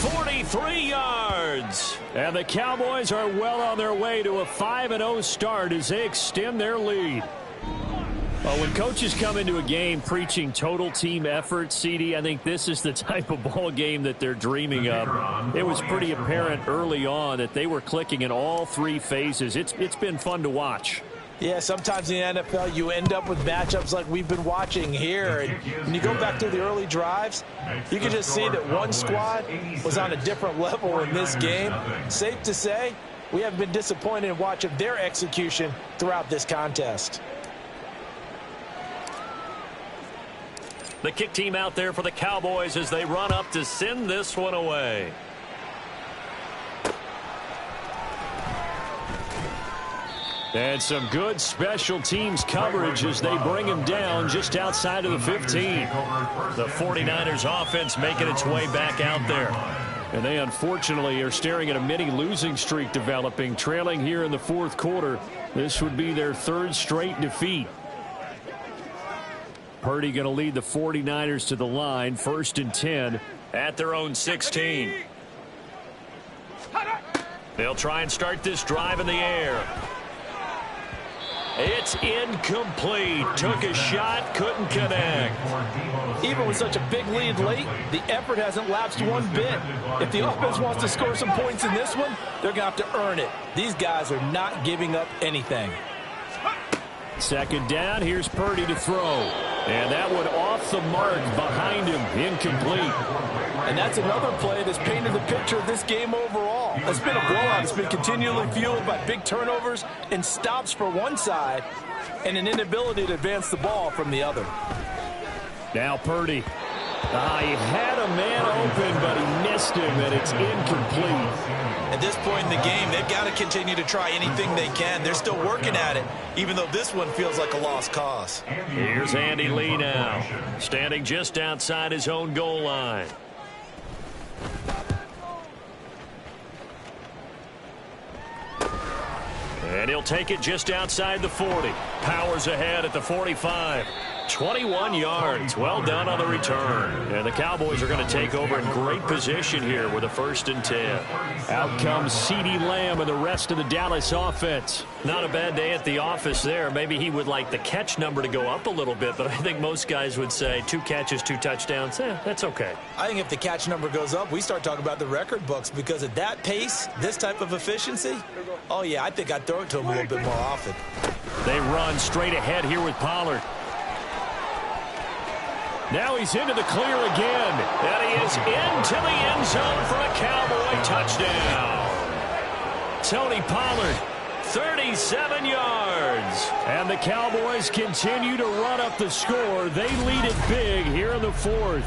Speaker 2: 43 yards.
Speaker 9: And the Cowboys are well on their way to a 5-0 start as they extend their lead. Well, when coaches come into a game preaching total team effort, CD, I think this is the type of ball game that they're dreaming of. It was pretty apparent early on that they were clicking in all 3 phases. It's been fun to watch.
Speaker 4: Yeah, sometimes in the NFL you end up with matchups like we've been watching here. And when you go back to the early drives, you can just see that one squad was on a different level in this game. Safe to say, we haven't been disappointed in watching their execution throughout this contest.
Speaker 2: The kick team out there for the Cowboys as they run up to send this one away.
Speaker 9: And some good special teams coverage as they bring him down just outside of the 15.
Speaker 2: The 49ers offense making its way back out there.
Speaker 9: And they unfortunately are staring at a mini losing streak developing, trailing here in the fourth quarter. This would be their 3rd straight defeat. Purdy going to lead the 49ers to the line, 1st and 10
Speaker 2: at their own 16. They'll try and start this drive in the air. It's incomplete. Took a shot, couldn't connect.
Speaker 4: Even with such a big lead late, the effort hasn't lapsed one bit. If the offense wants to score some points in this one, they're going to have to earn it. These guys are not giving up anything.
Speaker 9: Second down, here's Purdy to throw. And that one off the mark behind him, incomplete.
Speaker 4: And that's another play that's painted the picture of this game overall. It's been a blowout. It's been continually fueled by big turnovers and stops for one side and an inability to advance the ball from the other.
Speaker 9: Now Purdy. He had a man open, but he missed him, and it's incomplete.
Speaker 3: At this point in the game, they've got to continue to try anything they can. They're still working at it, even though this one feels like a lost cause.
Speaker 2: Here's Andy Lee now, standing just outside his own goal line. And he'll take it just outside the 40. Powers ahead at the 45. 21 yards. Well done on the return. And the Cowboys are going to take over in great position here with a 1st and 10.
Speaker 9: Out comes CeeDee Lamb and the rest of the Dallas offense.
Speaker 2: Not a bad day at the office there. Maybe he would like the catch number to go up a little bit, but I think most guys would say 2 catches, 2 touchdowns. That's okay.
Speaker 3: I think if the catch number goes up, we start talking about the record books, because at that pace, this type of efficiency, oh yeah, I think I'd throw it to him a little bit more often.
Speaker 9: They run straight ahead here with Pollard. Now he's into the clear again.
Speaker 2: And he is into the end zone for a Cowboy touchdown. Tony Pollard, 37 yards.
Speaker 9: And the Cowboys continue to run up the score. They lead it big here in the 4th.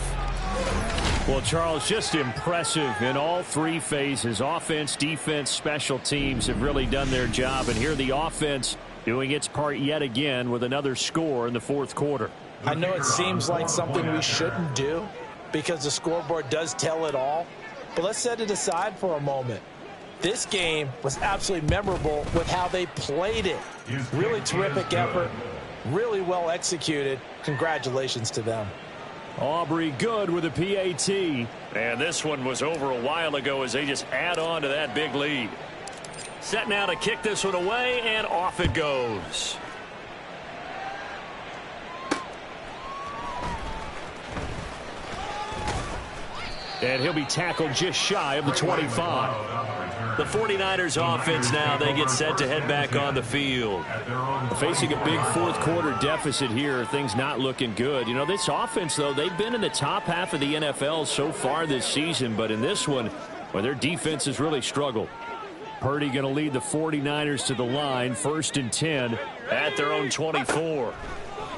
Speaker 9: Well, Charles, just impressive in all 3 phases. Offense, defense, special teams have really done their job. And here the offense doing its part yet again with another score in the 4th quarter.
Speaker 4: I know it seems like something we shouldn't do because the scoreboard does tell it all, but let's set it aside for a moment. This game was absolutely memorable with how they played it. Really terrific effort, really well executed. Congratulations to them.
Speaker 9: Aubrey good with a PAT.
Speaker 2: And this one was over a while ago as they just add on to that big lead. Set now to kick this one away, and off it goes.
Speaker 9: And he'll be tackled just shy of the 25.
Speaker 2: The 49ers offense now, they get set to head back on the field.
Speaker 9: Facing a big 4th quarter deficit here, things not looking good. You know, this offense, though, they've been in the top half of the NFL so far this season, but in this one, well, their defense has really struggled. Purdy going to lead the 49ers to the line, 1st and 10
Speaker 2: at their own 24.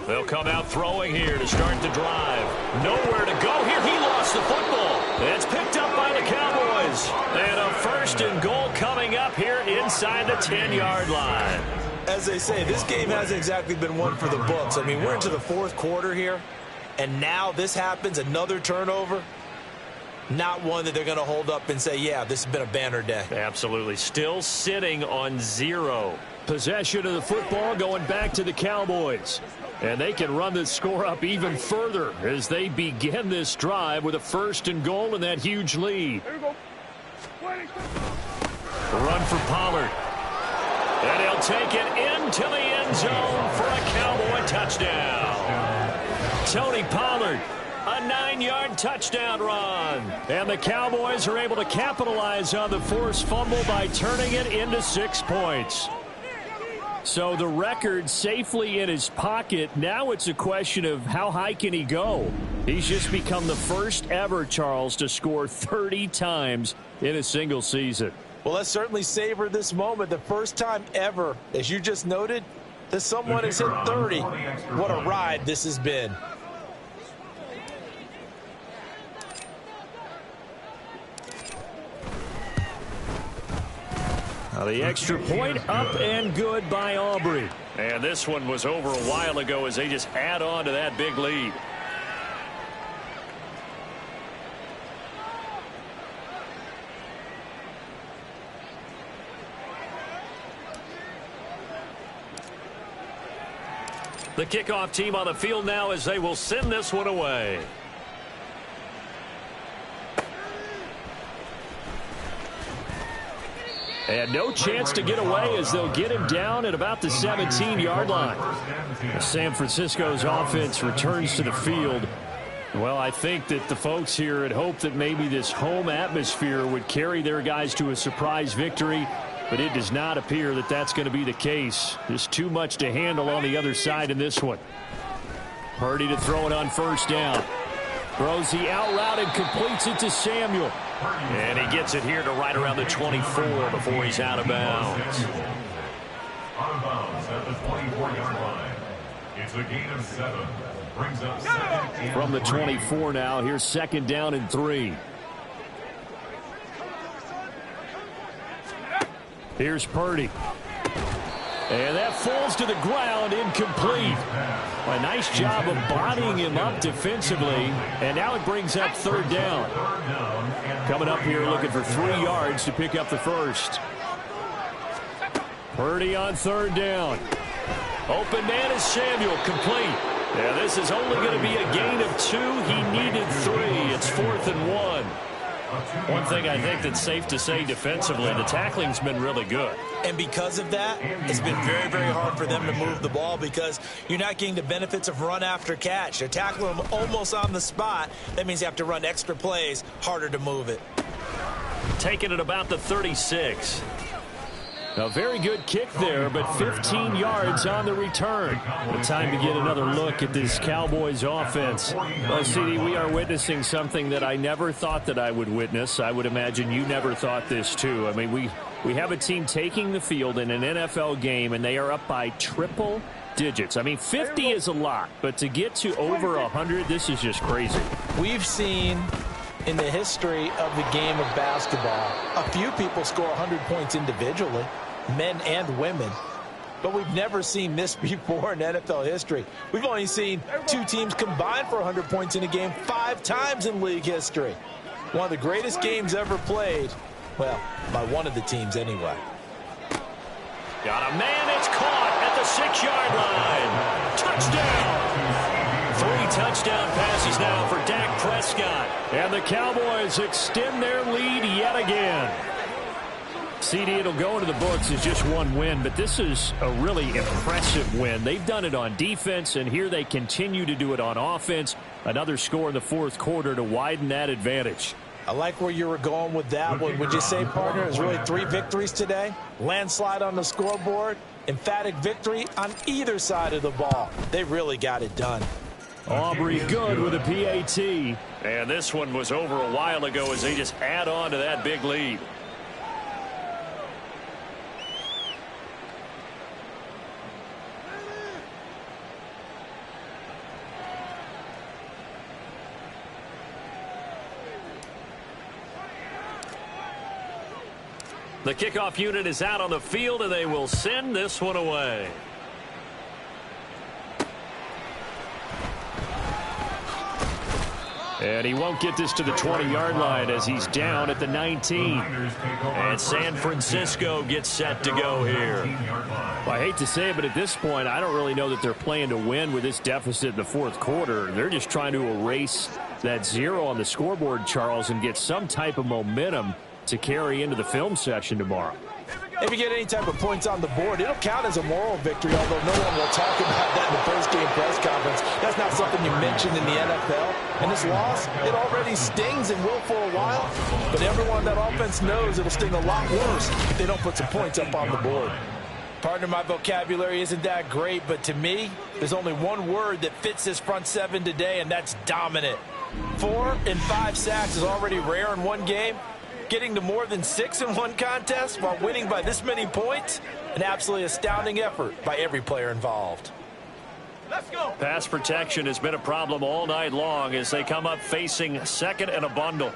Speaker 2: They'll come out throwing here to start the drive. Nowhere to go here. He lost the football. It's picked up by the Cowboys. And a 1st and goal coming up here inside the 10-yard line.
Speaker 3: As they say, this game hasn't exactly been one for the books. I mean, we're into the 4th quarter here, and now this happens, another turnover. Not one that they're going to hold up and say, yeah, this has been a banner day.
Speaker 2: Absolutely. Still sitting on 0.
Speaker 9: Possession of the football going back to the Cowboys. And they can run this score up even further as they begin this drive with a 1st and goal and that huge lead.
Speaker 2: Run for Pollard. And he'll take it into the end zone for a Cowboy touchdown. Tony Pollard, a 9-yard touchdown run.
Speaker 9: And the Cowboys are able to capitalize on the forced fumble by turning it into 6 points. So the record safely in his pocket. Now it's a question of how high can he go. He's just become the first ever, Charles, to score 30 times in a single season.
Speaker 4: Well, let's certainly savor this moment. The first time ever, as you just noted, that someone has hit 30. What a ride this has been.
Speaker 9: Now the extra point up and good by Aubrey.
Speaker 2: And this one was over a while ago as they just add on to that big lead. The kickoff team on the field now as they will send this one away.
Speaker 9: And no chance to get away as they'll get him down at about the 17-yard line. San Francisco's offense returns to the field. Well, I think that the folks here had hoped that maybe this home atmosphere would carry their guys to a surprise victory, but it does not appear that that's going to be the case. There's too much to handle on the other side in this one. Purdy to throw it on 1st down. Throws the out route and completes it to Samuel.
Speaker 2: And he gets it here to right around the 24 before he's out of bounds.
Speaker 5: Out of bounds at the 24-yard line. It's a gain of 7. Brings up 2nd and
Speaker 9: From the 24 now, here's 2nd down and 3. Here's Purdy. And that falls to the ground, incomplete. A nice job of bodying him up defensively. And now it brings up 3rd down. Coming up here looking for 3 yards to pick up the 1st. Purdy on third down.
Speaker 2: Open man is Samuel, complete. Yeah, this is only going to be a gain of 2. He needed 3. It's 4th and 1. One thing I think that's safe to say defensively, the tackling's been really good.
Speaker 3: And because of that, it's been very, very hard for them to move the ball because you're not getting the benefits of run after catch. They're tackling them almost on the spot. That means you have to run extra plays, harder to move it.
Speaker 2: Taking it about the 36.
Speaker 9: A very good kick there, but 15 yards on the return. The time to get another look at this Cowboys offense. Well, CD, we are witnessing something that I never thought that I would witness. I would imagine you never thought this, too. I mean, we have a team taking the field in an NFL game, and they are up by triple digits. I mean, 50 is a lot, but to get to over 100, this is just crazy.
Speaker 4: We've seen in the history of the game of basketball a few people score 100 points individually, men and women, but we've never seen this before in NFL history. We've only seen 2 teams combine for 100 points in a game 5 times in league history. One of the greatest games ever played, well, by one of the teams anyway.
Speaker 2: Got a man, it's caught at the 6-yard line. Touchdown! 3 touchdown passes now for Dak Prescott.
Speaker 9: And the Cowboys extend their lead yet again. CD, it'll go into the books as just one win, but this is a really impressive win. They've done it on defense, and here they continue to do it on offense. Another score in the 4th quarter to widen that advantage.
Speaker 4: I like where you were going with that one. Would you say, partner, it was really 3 victories today? Landslide on the scoreboard, emphatic victory on either side of the ball. They really got it done.
Speaker 9: Aubrey good with a PAT.
Speaker 2: And this one was over a while ago as they just add on to that big lead. The kickoff unit is out on the field, and they will send this one away.
Speaker 9: And he won't get this to the 20-yard line as he's down at the 19.
Speaker 2: And San Francisco gets set to go here.
Speaker 9: Well, I hate to say it, but at this point, I don't really know that they're playing to win with this deficit in the 4th quarter. They're just trying to erase that 0 on the scoreboard, Charles, and get some type of momentum to carry into the film session tomorrow.
Speaker 4: If you get any type of points on the board, it'll count as a moral victory, although no one will talk about that in the post-game press conference. That's not something you mentioned in the NFL. And this loss, it already stings and will for a while. But everyone on that offense knows it'll sting a lot worse if they don't put some points up on the board. Partner, my vocabulary isn't that great, but to me, there's only one word that fits this front 7 today, and that's dominant. 4 and 5 sacks is already rare in one game. Getting to more than 6 in one contest while winning by this many points, an absolutely astounding effort by every player involved.
Speaker 6: Let's go.
Speaker 2: Pass protection has been a problem all night long as they come up facing 2nd and a bundle.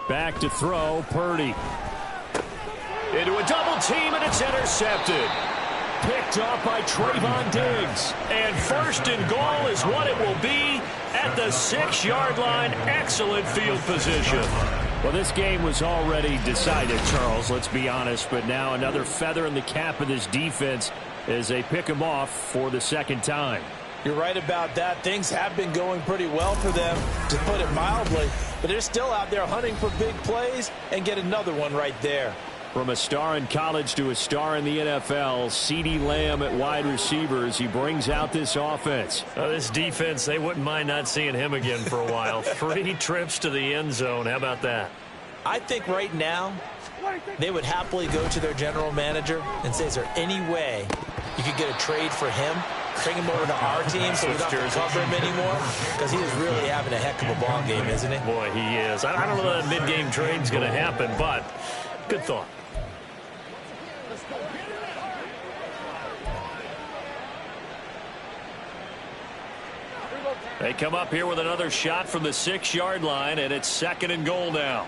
Speaker 9: Back to throw, Purdy.
Speaker 2: Into a double team, and it's intercepted.
Speaker 9: Picked off by Trayvon Diggs.
Speaker 2: And 1st and goal is what it will be at the 6-yard line. Excellent field position.
Speaker 9: Well, this game was already decided, Charles, let's be honest. But now another feather in the cap of this defense as they pick him off for the 2nd time.
Speaker 4: You're right about that. Things have been going pretty well for them, to put it mildly. But they're still out there hunting for big plays and get another one right there.
Speaker 9: From a star in college to a star in the NFL, CeeDee Lamb at wide receivers. He brings out this offense.
Speaker 2: This defense, they wouldn't mind not seeing him again for a while. 3 trips to the end zone. How about that?
Speaker 3: I think right now they would happily go to their general manager and say, is there any way you could get a trade for him? Bring him over to our team so we don't have to cover him anymore? Because he is really having a heck of a ball game, isn't he?
Speaker 2: Boy, he is. I don't know that mid-game trade's going to happen, but good thought. They come up here with another shot from the 6-yard line, and it's 2nd and goal now.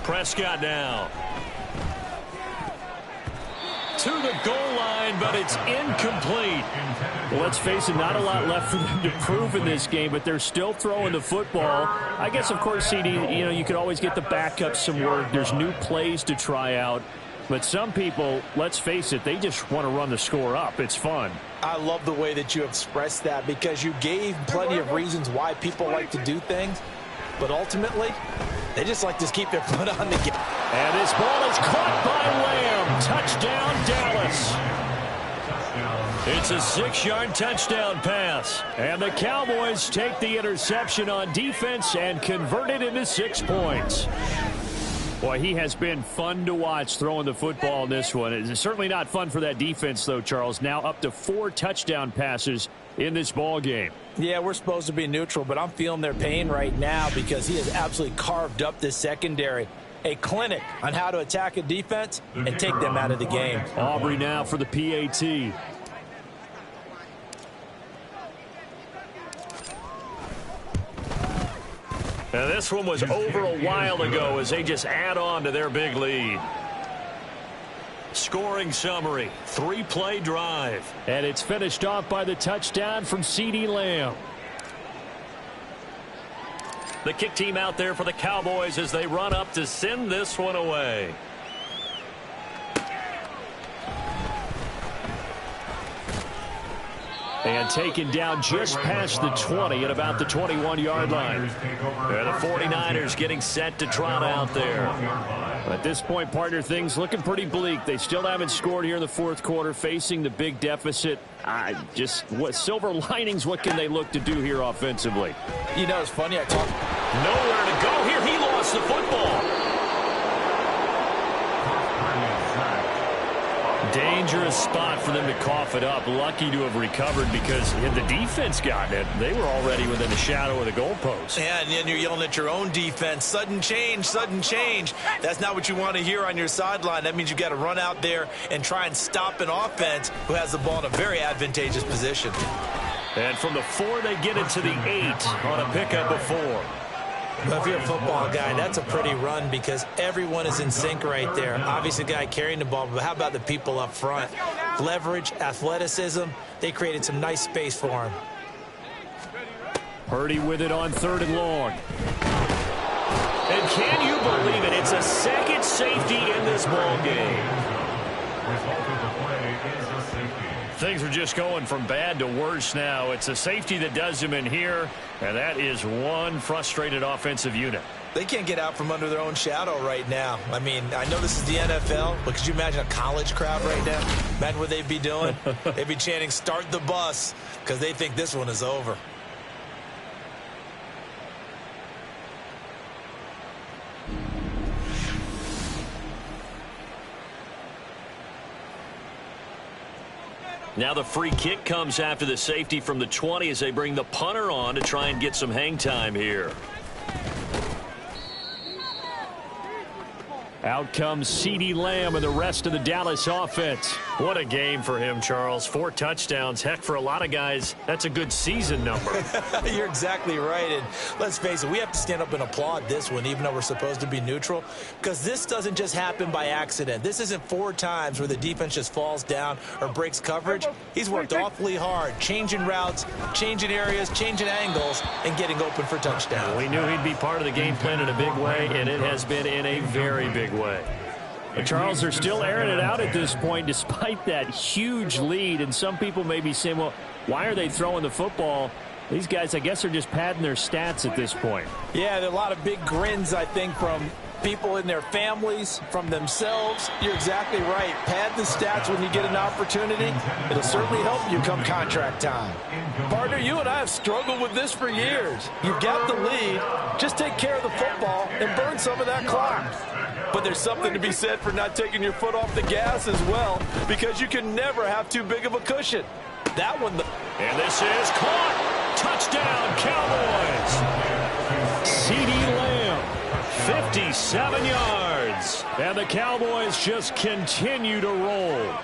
Speaker 2: Prescott now. To the goal line, but it's incomplete.
Speaker 9: Well, let's face it, not a lot left for them to prove in this game, but they're still throwing the football. I guess, of course, CD, you could always get the backup some work. There's new plays to try out. But some people, let's face it, they just want to run the score up. It's fun.
Speaker 4: I love the way that you expressed that because you gave plenty of reasons why people like to do things. But ultimately, they just like to keep their foot on the gas.
Speaker 9: And his ball is caught by Lamb. Touchdown, Dallas. It's a 6-yard touchdown pass. And the Cowboys take the interception on defense and convert it into 6 points. Boy, he has been fun to watch throwing the football in this one. It's certainly not fun for that defense, though, Charles. Now up to 4 touchdown passes in this ball game.
Speaker 4: Yeah, we're supposed to be neutral, but I'm feeling their pain right now because he has absolutely carved up this secondary. A clinic on how to attack a defense and take them out of the game.
Speaker 9: Aubrey now for the PAT. Now this one was over a while ago as they just add on to their big lead. Scoring summary, 3-play drive. And it's finished off by the touchdown from CeeDee Lamb. The kick team out there for the Cowboys as they run up to send this one away. And taken down just past the 20 at about the 21-yard line. And the 49ers getting set to trot out there. At this point, partner, things looking pretty bleak. They still haven't scored here in the fourth quarter, facing the big deficit. What silver linings, what can they look to do here offensively?
Speaker 4: You know, it's funny.
Speaker 9: Nowhere to go here. He lost the football. Dangerous spot for them to cough it up. Lucky to have recovered because had the defense gotten it, they were already within the shadow of the goalpost.
Speaker 3: Yeah, and then you're yelling at your own defense. Sudden change, sudden change. That's not what you want to hear on your sideline. That means you've got to run out there and try and stop an offense who has the ball in a very advantageous position.
Speaker 9: And from the 4, they get it to the 8 on a pickup of 4.
Speaker 4: Well, if you're a football guy, that's a pretty run because everyone is in sync right there. Obviously, the guy carrying the ball, but how about the people up front? Leverage, athleticism, they created some nice space for him.
Speaker 9: Purdy with it on 3rd and long. And can you believe it? It's a second safety in this ball game.
Speaker 5: Result of the play is a safety.
Speaker 9: Things are just going from bad to worse now. It's a safety that does them in here, and that is one frustrated offensive unit.
Speaker 3: They can't get out from under their own shadow right now. I mean, I know this is the NFL, but could you imagine a college crowd right now? Imagine what they'd be doing. They'd be chanting, "Start the bus," because they think this one is over.
Speaker 9: Now the free kick comes after the safety from the 20 as they bring the punter on to try and get some hang time here. Out comes CeeDee Lamb and the rest of the Dallas offense. What a game for him, Charles. 4 touchdowns. Heck, for a lot of guys, that's a good season number.
Speaker 3: You're exactly right. And let's face it, we have to stand up and applaud this one, even though we're supposed to be neutral, because this doesn't just happen by accident. This isn't 4 times where the defense just falls down or breaks coverage. He's worked awfully hard, changing routes, changing areas, changing angles, and getting open for touchdowns.
Speaker 9: We knew he'd be part of the game plan in a big way, and it has been in a very big way. But Charles, they're still airing it out at this point despite that huge lead. And some people may be saying, well, why are they throwing the football? These guys, I guess, are just padding their stats at this point.
Speaker 4: Yeah, there are a lot of big grins, I think, from people in their families, from themselves. You're exactly right. Pad the stats when you get an opportunity. It'll certainly help you come contract time. Partner, you and I have struggled with this for years. You've got the lead. Just take care of the football and burn some of that clock. But there's something to be said for not taking your foot off the gas as well, because you can never have too big of a cushion. That one.
Speaker 9: And this is caught. Touchdown, Cowboys. CeeDee Lamb, 57 yards. And the Cowboys just continue to roll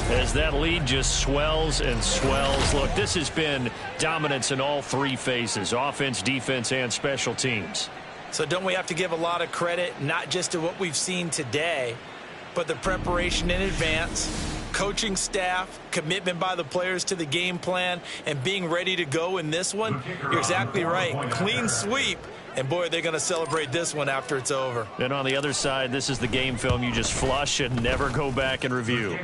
Speaker 9: as that lead just swells and swells. Look, this has been dominance in all 3 phases, offense, defense, and special teams.
Speaker 3: So don't we have to give a lot of credit, not just to what we've seen today, but the preparation in advance, coaching staff, commitment by the players to the game plan, and being ready to go in this one? You're exactly right. Clean sweep, And, boy, they're going to celebrate this one after it's over.
Speaker 2: And on the other side, this is the game film you just flush and never go back and review.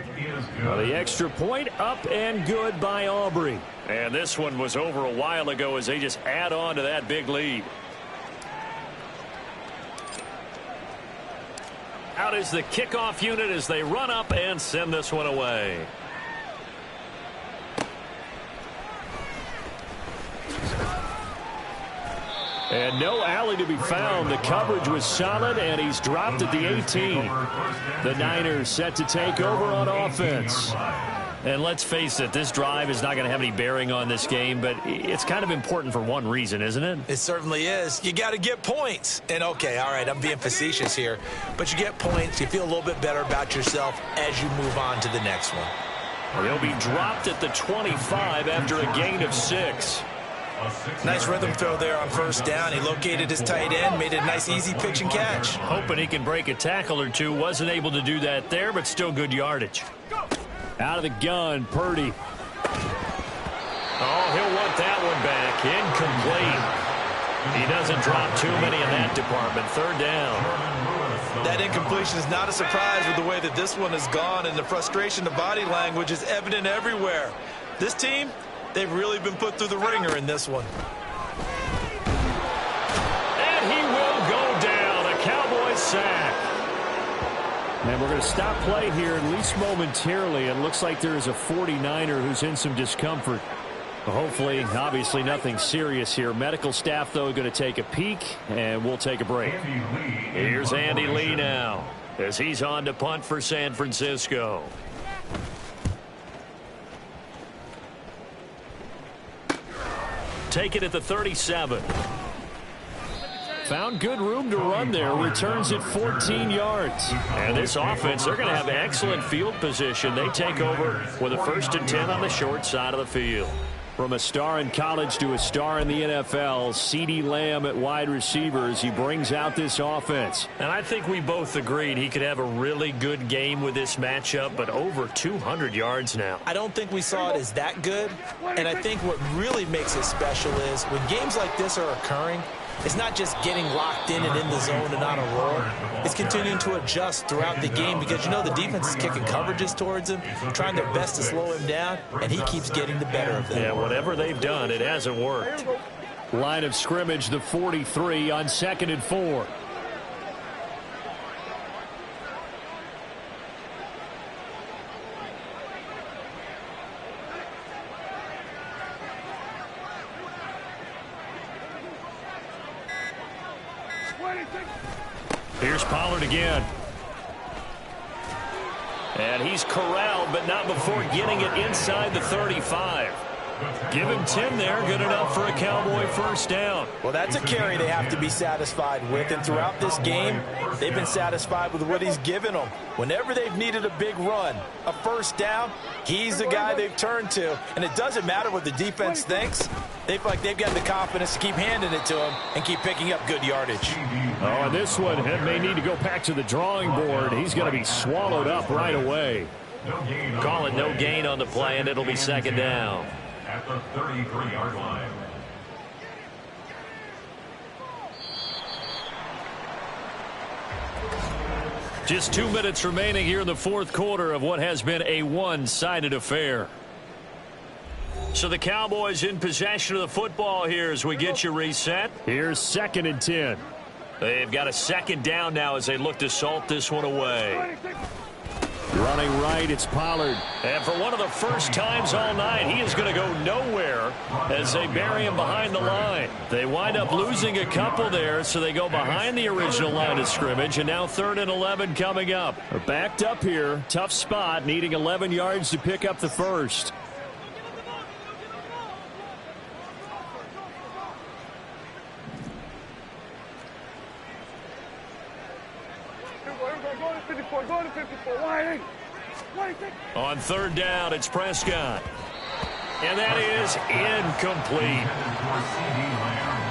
Speaker 9: Well, the extra point up and good by Aubrey.
Speaker 2: And this one was over a while ago as they just add on to that big lead. Out is the kickoff unit as they run up and send this one away.
Speaker 9: And no alley to be found. The coverage was solid, and he's dropped at the 18. The Niners set to take over on offense.
Speaker 2: And let's face it, this drive is not going to have any bearing on this game, but it's kind of important for one reason, isn't it?
Speaker 3: It certainly is. You got to get points. And, okay, all right, I'm being facetious here. But you get points. You feel a little bit better about yourself as you move on to the next one.
Speaker 2: They'll be dropped at the 25 after a gain of 6.
Speaker 3: Nice rhythm throw there on first down. He located his tight end, made it a nice easy pitch and catch.
Speaker 2: Hoping he can break a tackle or two. Wasn't able to do that there, but still good yardage.
Speaker 9: Out of the gun, Purdy.
Speaker 2: Oh, he'll want that one back. Incomplete. He doesn't drop too many in that department. Third down.
Speaker 3: That incompletion is not a surprise with the way that this one has gone, and the frustration, the body language is evident everywhere. This team, they've really been put through the ringer in this one.
Speaker 2: And he will go down. A Cowboys sack.
Speaker 9: And we're going to stop play here, at least momentarily. It looks like there is a 49er who's in some discomfort. Hopefully, obviously, nothing serious here. Medical staff, though, going to take a peek, and we'll take a break.
Speaker 2: Here's Andy Lee now as he's on to punt for San Francisco. Take it at the 37.
Speaker 9: Found good room to run there. Returns it 14 yards.
Speaker 2: And this offense, they're going to have excellent field position. They take over with a 1st and 10 on the short side of the field.
Speaker 9: From a star in college to a star in the NFL, CeeDee Lamb at wide receivers. He brings out this offense.
Speaker 2: And I think we both agreed he could have a really good game with this matchup, but over 200 yards now.
Speaker 3: I don't think we saw it as that good, and I think what really makes it special is when games like this are occurring, it's not just getting locked in and in the zone and on a roll. It's continuing to adjust throughout the game because, you know, the defense is kicking coverages towards him, trying their best to slow him down, and he keeps getting the better of them.
Speaker 2: Yeah, whatever they've done, it hasn't worked.
Speaker 9: Line of scrimmage, the 43 on 2nd and 4.
Speaker 2: Here's Pollard again. And he's corralled, but not before getting it inside the 35. Give him 10 there. Good enough for a Cowboy first down.
Speaker 3: Well, that's a carry they have to be satisfied with. And throughout this game, they've been satisfied with what he's given them. Whenever they've needed a big run, a first down, he's the guy they've turned to. And it doesn't matter what the defense thinks. They feel like they've got the confidence to keep handing it to him and keep picking up good yardage.
Speaker 9: Oh, and this one may need to go back to the drawing board. He's going to be swallowed up right away.
Speaker 2: Call it no gain on the play, and it'll be 2nd down.
Speaker 5: At the 33-yard line.
Speaker 2: Just 2 minutes remaining here in the 4th quarter of what has been a one-sided affair. So the Cowboys in possession of the football here as we get you reset.
Speaker 9: Here's 2nd and 10.
Speaker 2: They've got a 2nd down now as they look to salt this one away.
Speaker 9: Running right, it's Pollard.
Speaker 2: And for one of the first times all night, he is going to go nowhere as they bury him behind the line. They wind up losing a couple there, so they go behind the original line of scrimmage, and now 3rd and 11 coming up.
Speaker 9: They're backed up here. Tough spot, needing 11 yards to pick up the first.
Speaker 2: On 3rd down, it's Prescott. And that is incomplete.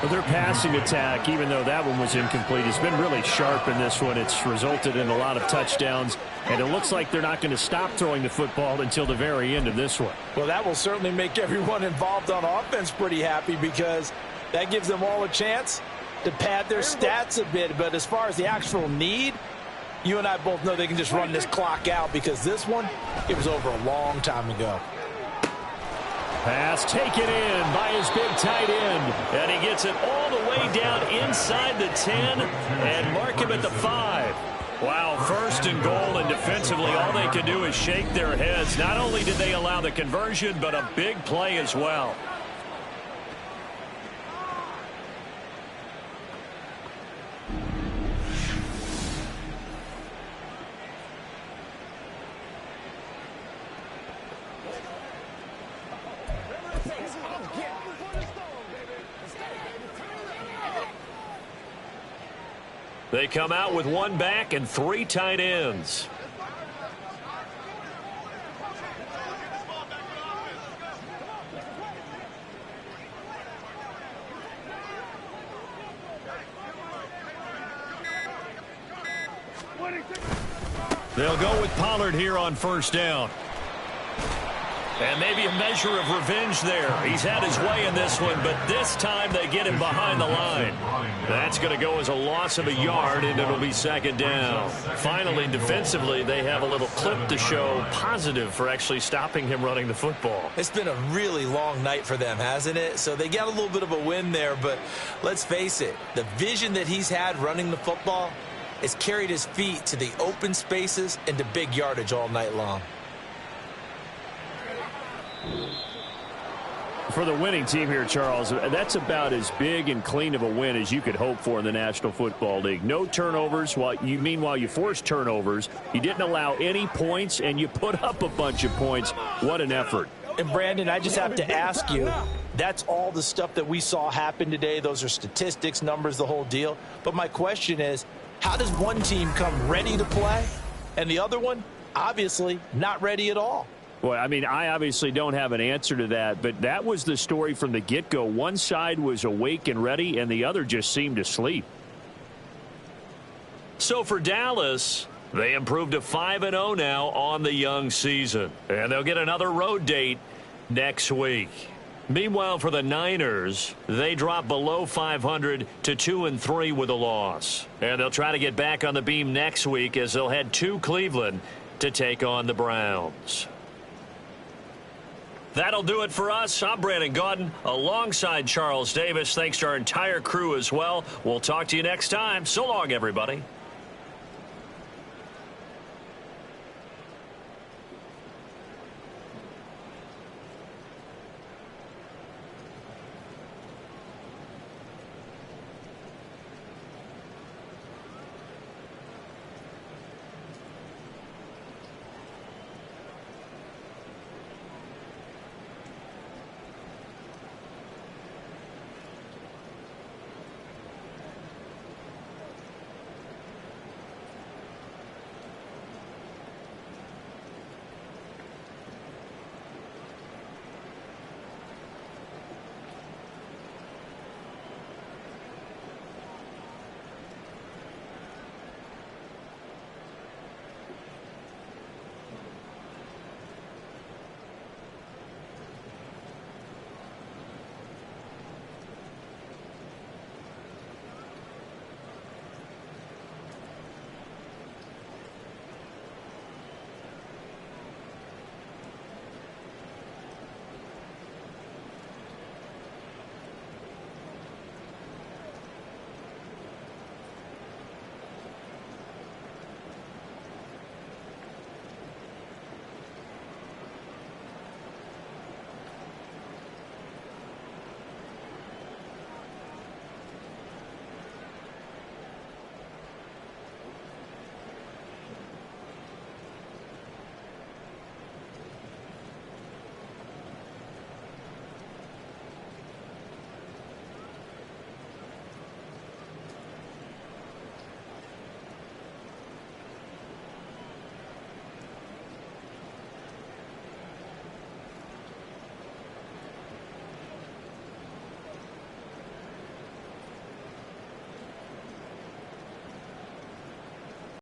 Speaker 9: Well, their passing attack, even though that one was incomplete, has been really sharp in this one. It's resulted in a lot of touchdowns, and it looks like they're not going to stop throwing the football until the very end of this one.
Speaker 4: Well, that will certainly make everyone involved on offense pretty happy because that gives them all a chance to pad their stats a bit, but as far as the actual need, you and I both know they can just run this clock out because this one, it was over a long time ago.
Speaker 9: Pass taken in by his big tight end.
Speaker 2: And he gets it all the way down inside the 10 and mark him at the 5. Wow, 1st and goal, and defensively all they can do is shake their heads. Not only did they allow the conversion, but a big play as well. They come out with 1 back and 3 tight ends. They'll go with Pollard here on 1st down. And maybe a measure of revenge there. He's had his way in this one, but this time they get him behind the line. That's going to go as a loss of a yard, and it'll be 2nd down. Finally, defensively, they have a little clip to show positive for actually stopping him running the football.
Speaker 3: It's been a really long night for them, hasn't it? So they got a little bit of a win there, but let's face it, the vision that he's had running the football has carried his feet to the open spaces and to big yardage all night long.
Speaker 9: For the winning team here, Charles, that's about as big and clean of a win as you could hope for in the National Football League. No turnovers. Meanwhile, you forced turnovers. You didn't allow any points, and you put up a bunch of points. What an effort.
Speaker 4: And, Brandon, I just have to ask you, that's all the stuff that we saw happen today. Those are statistics, numbers, the whole deal. But my question is, how does one team come ready to play, and the other one, obviously, not ready at all?
Speaker 9: Well, I mean, I obviously don't have an answer to that, but that was the story from the get-go. One side was awake and ready, and the other just seemed asleep.
Speaker 2: So for Dallas, they improved to 5-0 now on the young season. And they'll get another road date next week. Meanwhile, for the Niners, they drop below 500 to 2-3 with a loss. And they'll try to get back on the beam next week as they'll head to Cleveland to take on the Browns. That'll do it for us. I'm Brandon Gaudin alongside Charles Davis. Thanks to our entire crew as well. We'll talk to you next time. So long, everybody.